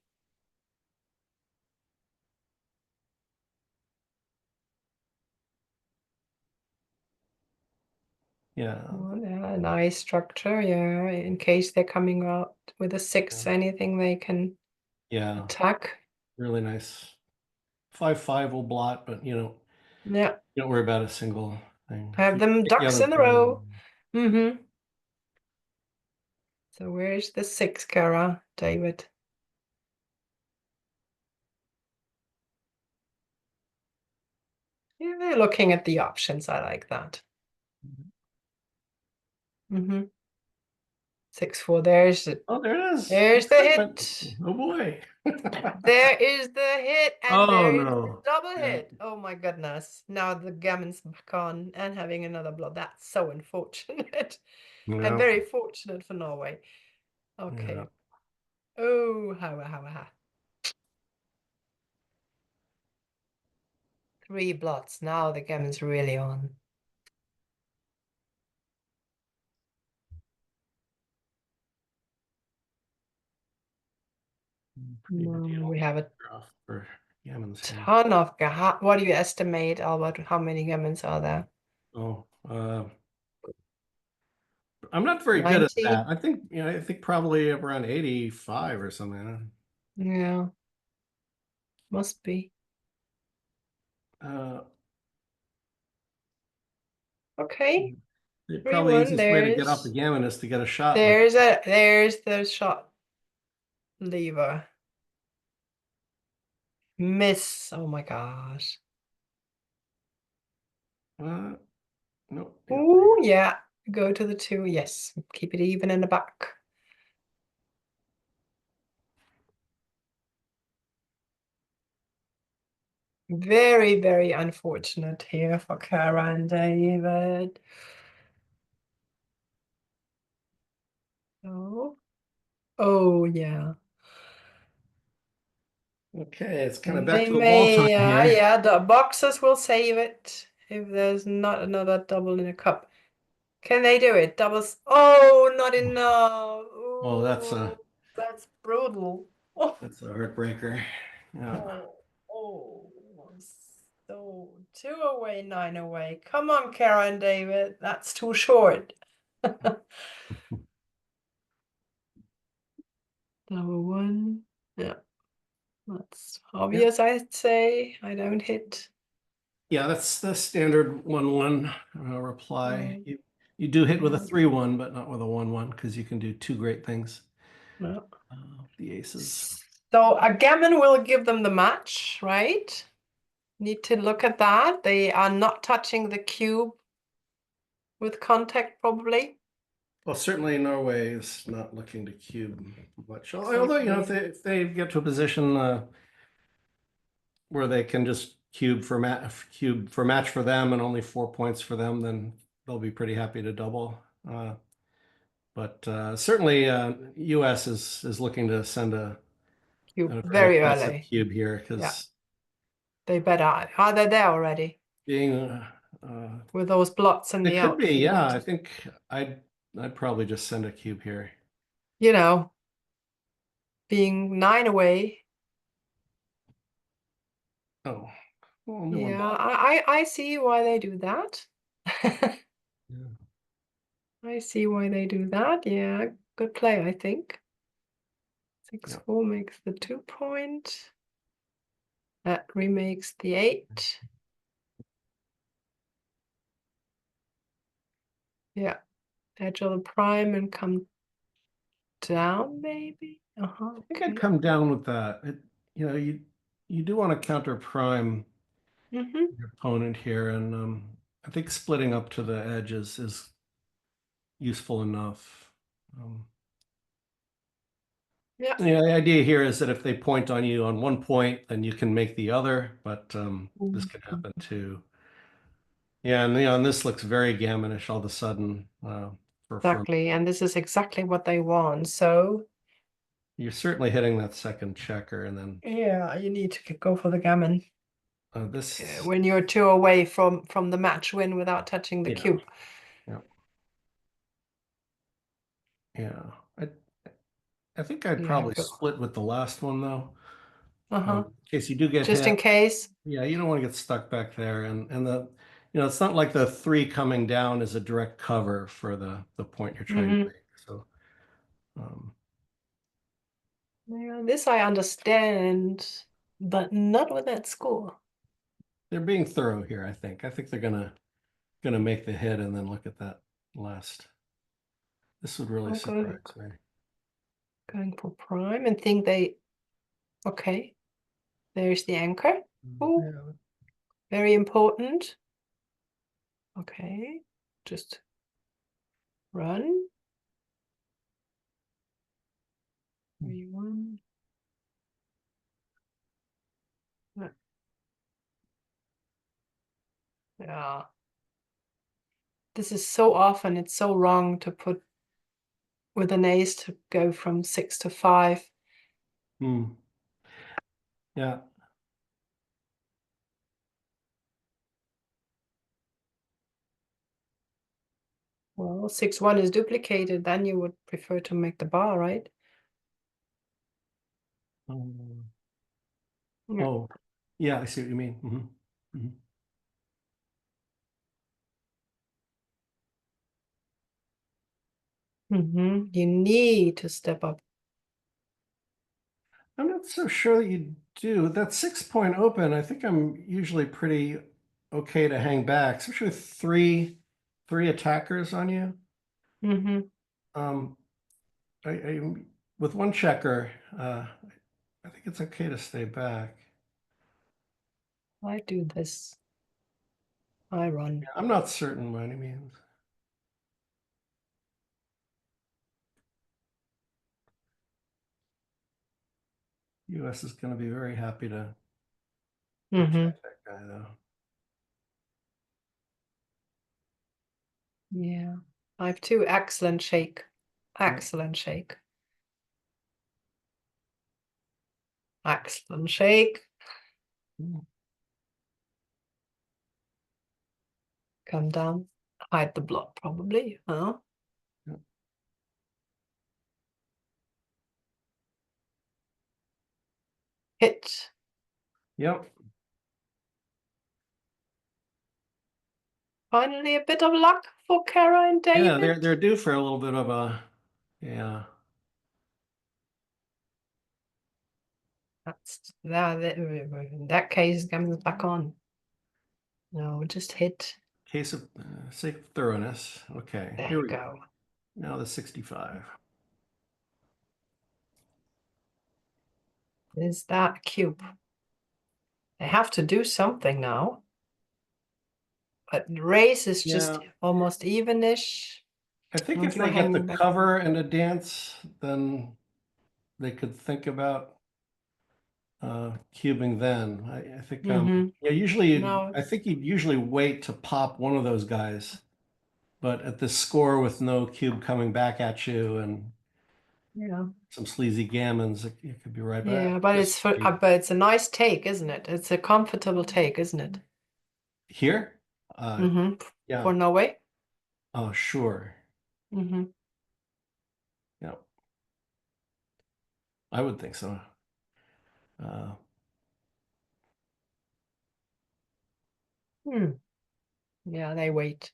Yeah. Oh, yeah, nice structure. Yeah, in case they're coming out with a 6, anything they can Yeah. attack. Really nice. 5-5 will blot, but Yeah. you don't worry about a single thing. Have You them pick the ducks other in a player. row. Mm-hmm. So where's the 6, Kara, David? Yeah, they're looking at the options. I like that. Mm-hmm. 6-4. There's it. Oh, there it is. There's the Excitement. hit. Oh boy. There is the hit, and Oh there is the no. double Yeah. hit. Oh my goodness. Now the gammon's back on and having another blood. That's so unfortunate. And Yeah. very fortunate for Norway. Okay. Yeah. Oh, how. 3 blots. Now the gammon's really on. Pretty good No, deal. we have a Off for gammons here. ton of what do you estimate, Albert? How many gammons are there? Oh, I'm not very good at 90? that. I think, I think probably around 85 or something. Yeah, must be. Uh, Okay, probably the 3-1. easiest way to get off the gammon is to get a shot. There's the shot lever. Miss. Oh my gosh. No. Ooh, yeah. Go to the 2. Yes. Keep it even in the back. Very, very unfortunate here for Kara and David. Oh. Oh, yeah. Okay, it's kind of And back they to the wall time may, here. yeah, the boxes will save it if there's not another double in a cup. Can they do it? Doubles. Oh, not enough. Oh, Ooh, that's brutal. Oh, that's a heartbreaker. Yeah. oh. So 2 away, 9 away. Come on, Kara and David. That's too short. Number 1. Yeah. That's obvious, I'd say. I don't hit. Yeah, that's the standard 1-1 reply. Oh. You do hit with a Yeah. 3-1, but not with a 1-1 because you can do 2 great things. No. The aces. So a gammon will give them the match, right? Need to look at that. They are not touching the cube with contact, probably. Well, certainly Norway is not looking to cube much. Although, if they get to a position where they can just cube for match for them and only 4 points for them, then they'll be pretty happy to double. But certainly, U.S. is looking to send an Cube very very aggressive early. cube here because Yeah. They better. Are they there already being with those blots in it the could be, outfield? yeah. I think I'd probably just send a cube here. You know, being 9 away. Oh, well, no one Yeah, bought. I see why they do that. Yeah. I see why they do that. Yeah, good play, I think. 6-4 makes the 2 point. That remakes the 8. Yeah, edge of the prime and come down, maybe. I think Okay. I'd come down with that. You do want to counter prime Mm-hmm. your opponent here, and I think splitting up to the edge is useful enough. Yeah. The idea here is that if they point on you on one point, then you can make the other, but this can happen too. Yeah, and this looks very gammonish all of a sudden. Exactly, and this is exactly what they want. So You're certainly hitting that second checker, and then yeah, you need to go for the gammon this. when you're 2 away from the match win without touching the Yeah. cube. Yeah, I think I'd Yeah, probably go. split with the last one though. Uh-huh. In case you do get Just hit. in case. Yeah, you don't want to get stuck back there, and it's not like the 3 coming down is a direct cover for the point you're trying to make. So, yeah, this I understand, but not with that score. they're being thorough here. I think they're gonna make the hit and then look at that last. This would really surprise me. Going for prime and think they. Okay, there's the anchor. Oh, Yeah. very important. Okay, just run. 3-1. Yeah. This is so often, it's so wrong to put with an ace to go from 6 to 5. Yeah. Well, 6-1 is duplicated, then you would prefer to make the bar, right? Yeah. Oh, yeah, I see what you mean. You need to step up. I'm not so sure that you do. That 6-point open, I think I'm usually pretty okay to hang back, especially with three attackers on you. Um, I with one checker, I think it's okay to stay back. I do this. I run. I'm not certain by any means. US is going to be very happy to check that guy, though. Yeah. I have two excellent shake. Excellent shake. Excellent shake. Come down. Hide the block, probably. Huh? Yep. Hit. Yep. Finally, a bit of luck for Kara and David. Yeah, they're due for a little bit of a, yeah. That's that. In that case, Gammon's back on. No, just hit. Case of sake of thoroughness. Okay, There here you we go. Now the 65. Is that cube? They have to do something now. But the race is just almost even-ish. I think And if you're they get the hanging back. cover and a dance, then they could think about cubing then. I think yeah, usually No. I think you'd usually wait to pop one of those guys. But at this score with no cube coming back at you and Yeah. some sleazy gammons, it could be right back. Yeah, but it's a nice take, isn't it? It's a comfortable take, isn't it? Here? Yeah. For Norway. Oh, sure. Yeah. I would think so. Yeah, they wait.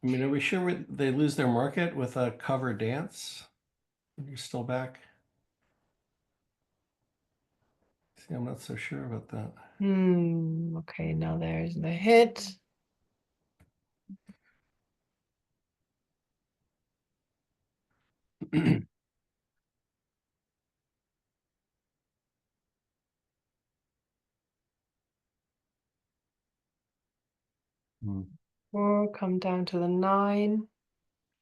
I mean, are we sure they lose their market with a cover dance? You're still back? See, I'm not so sure about that. Okay, now there's the hit. Or come down to the 9.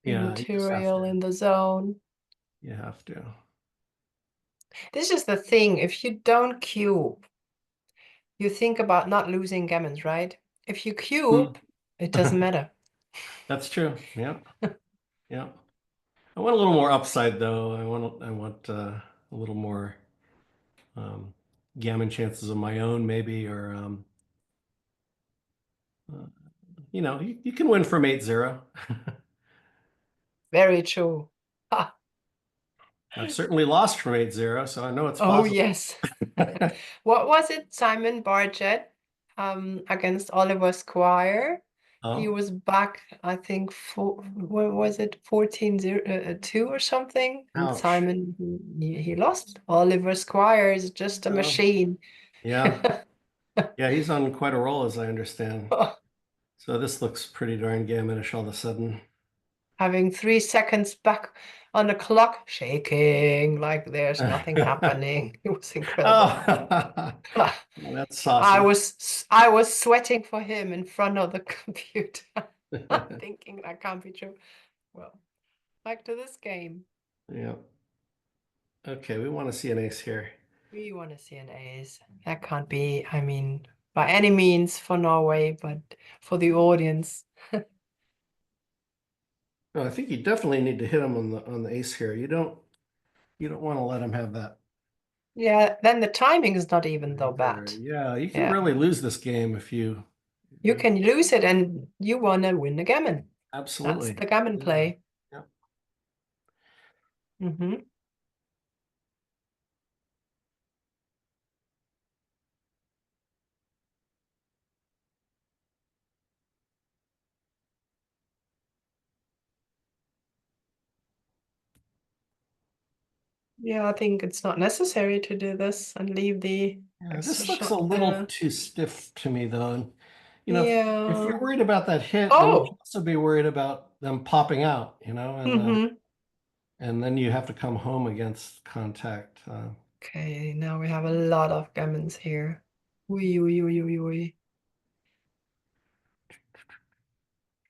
Yeah, Material in the zone. you have to. This is the thing. If you don't cube, you think about not losing gammons, right? If you cube, it doesn't matter. That's true. Yeah. Yeah. I want a little more upside though. I want a little more gammon chances of my own maybe, or you know, you can win from 8-0. Very true. I've certainly lost from 8-0, so I know it's Oh, possible. yes. What was it? Simon Bargett against Oliver Squire. He was back, I think, what was it, 14-2 or something? And Ouch. Simon, he lost. Oliver Squire is just a machine. Yeah. Yeah, he's on quite a roll, as I understand. So this looks pretty darn gammonish all of a sudden. Having 3 seconds back on the clock, shaking like there's nothing happening. It was incredible. That's saucy. I was sweating for him in front of the computer, thinking that can't be true. Well, back to this game. Yeah. Okay, we want to see an ace here. We want to see an ace. That can't be, I mean, by any means for Norway, but for the audience. No, I think you definitely need to hit him on the ace here. You don't want to let him have that. Yeah, then the timing is not even though bad. Yeah, you can really lose this game if you can lose it and you want to win the gammon. Absolutely. That's the gammon play. Yeah. Yeah, I think it's not necessary to do this and leave the Yeah, extra this looks a shot little there. too stiff to me, though. And, you know, if Yeah. you're worried about that hit, then you Oh. should also be worried about them popping out, you know, Mm-hmm. and then you have to come home against contact. Okay, now we have a lot of gammons here. Ui, ui, ui, ui, ui.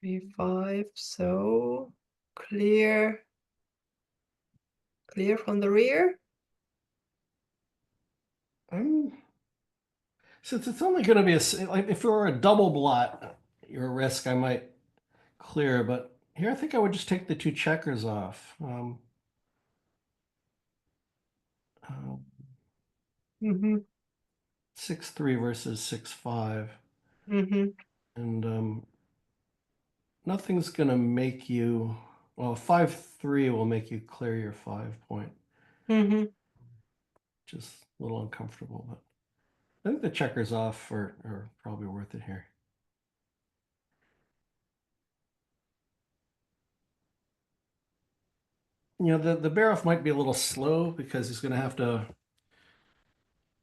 3-5, so clear from the rear. Since it's only going to be like if it were a double blot, your risk, I might clear. But here, I think I would just take the two checkers off. Mm-hmm. 6-3 versus 6-5, Mm-hmm. and nothing's going to make you. Well, 5-3 will make you clear your 5 point, Mm-hmm. which is a little uncomfortable. But I think the checkers off are probably worth it here. You know, the bear off might be a little slow because he's going to have to,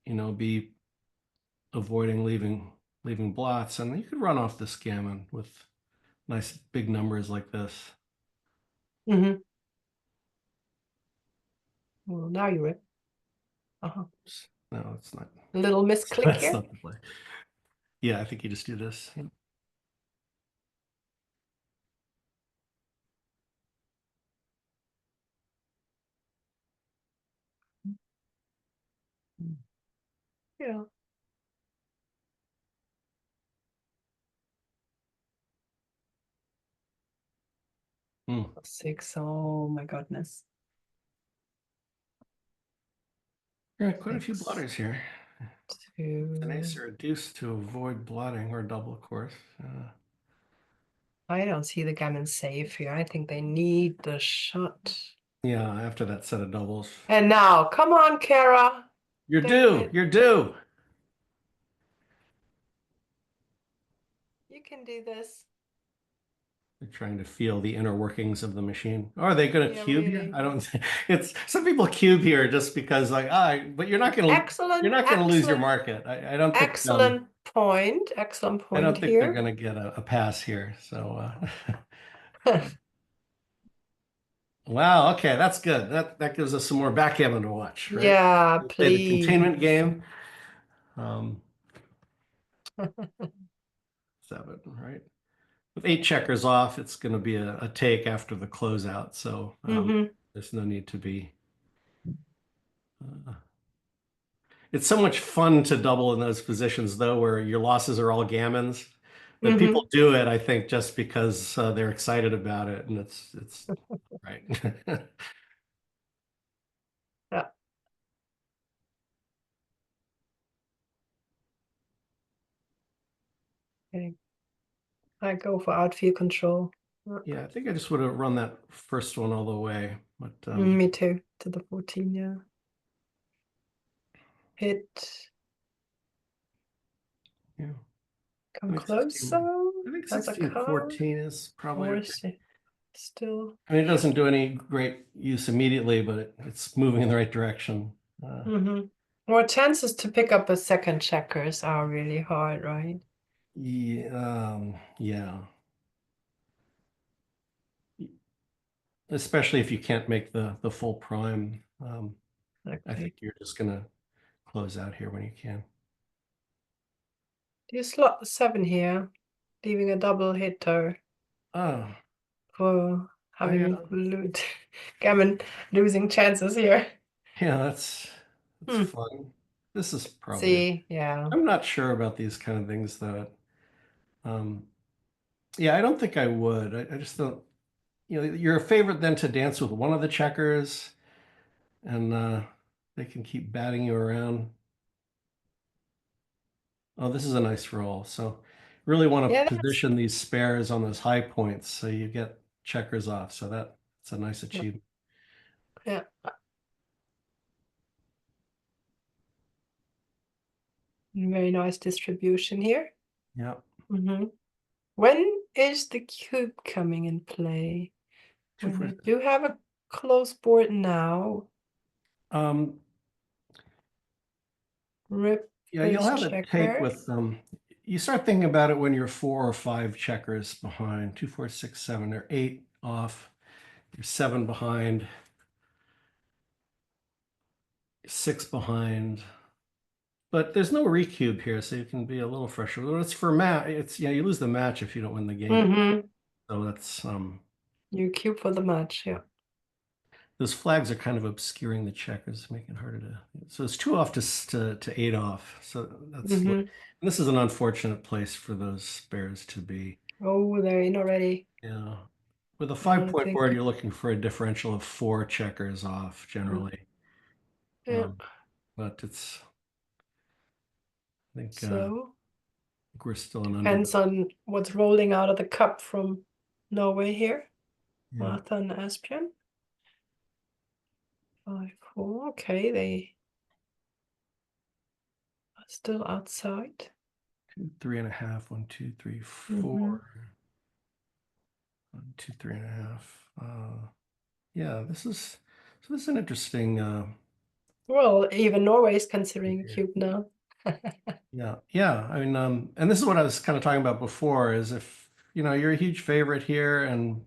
you know, be avoiding leaving blots, and you could run off this gammon with nice big numbers like this. Mm-hmm. Well, now you're it. Uh-huh. No, it's not. A little misclick That's here. not the play. Yeah, I think you just do this. Yeah. Hmm. 6. Oh my goodness. Yeah, quite a few 6, blotters here. 2. It's an ace or a deuce to avoid blotting, or double, of course. I don't see the gammon safe here. I think they need the shot. Yeah, after that set of doubles. And now, come on, Kara. You're Dang due. it. You're due. You can do this. They're trying to feel the inner workings of the machine. Are they going to Yeah, cube really. you? I don't. It's some people cube here just because, like, but you're not going to. Excellent. You're not going to lose your excellent, market. I don't think. Excellent point. Excellent I don't point think they're here. going to get a pass here. So. Wow. Okay, that's good. That gives us some more backgammon to watch, right? Yeah, We play the containment please. game. 7, right? With 8 checkers off, it's going to be a take after the closeout. So there's no need to be. It's so much fun to double in those positions, though, where your losses are all gammons. But people do it, I think, just because they're excited about it, and it's right. Yeah. Okay. I go for outfield control. Yeah, I think I just would have run that first one all the way, but Me too. To the 14, yeah. Hit. yeah. Come I think close. 16 So I think that's a 16-14 is probably Or okay. is it still. I mean, it doesn't do any great use immediately, but it's moving in the right direction. More chances to pick up a second checkers are really hard, right? Yeah. Especially if you can't make the full prime. I think you're just gonna close out here when you can. Do you slot the 7 here, leaving a double hitter Oh, for having gammon losing chances here? yeah, that's fun. This is probably. See, yeah. I'm not sure about these kind of things, though. Yeah, I don't think I would. I just don't. You know, you're a favorite then to dance with one of the checkers, and they can keep batting you around. Oh, this is a nice roll. So really want to position these spares on those high points so you get checkers off. So that's a nice achievement. Yeah. Very nice distribution here. Yeah. When is the cube coming in play? We do have a close board now. Um, Rip yeah, you'll first have a take checker. with you start thinking about it when you're 4 or 5 checkers behind, 2, 4, 6, 7, or 8 off. You're 7 behind, 6 behind. But there's no recube here, so you can be a little fresher. But it's for match. It's you lose the match if you don't win the game. Mm-hmm. So that's You cube for the match, yeah. those flags are kind of obscuring the checkers, making it harder to. So it's 2 off to 8 off. So that's Mm-hmm. this is an unfortunate place for those bears to be. Oh, they're in already. Yeah. With a I 5-point think- board, you're looking for a differential of 4 checkers off generally. Yeah. But it's, I think, So we're still an depends on what's rolling out of the cup from Norway here. Yeah. Martha and Asbjorn. 5-4. Okay, they are still outside. 2, 3.5. 1, 2, 3, 4. Mhm. 1, 2, 3.5. Yeah, this is an interesting. Well, even Norway is considering a cube now. Yeah. I mean, and this is what I was kind of talking about before. Is if you're a huge favorite here, and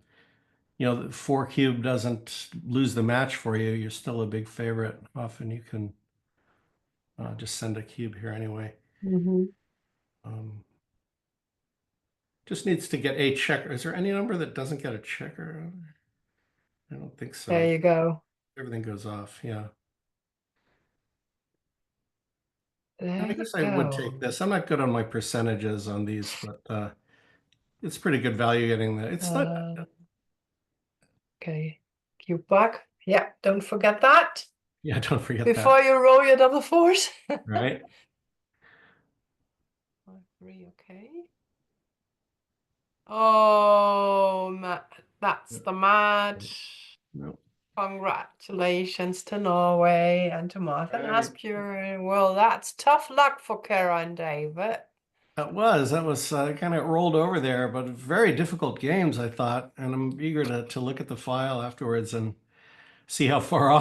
the 4 cube doesn't lose the match for you, you're still a big favorite. Often you can just send a cube here anyway. Mhm. Just needs to get a checker. Is there any number that doesn't get a checker? I don't think so. There you go. Everything goes off. Yeah. There I you guess I would go. take this. I'm not good on my percentages on these, but it's pretty good value getting that. It's not. Okay, cube back. Yeah, don't forget that Yeah, don't forget before you roll your double 4s. that. Right. 5-3, okay. Oh, that's the match. No. Congratulations to Norway and to Martha and Right. Asbjorn. Well, that's tough luck for Kara and David. That was kind of rolled over there, but very difficult games, I thought, and I'm eager to look at the file afterwards and see how far off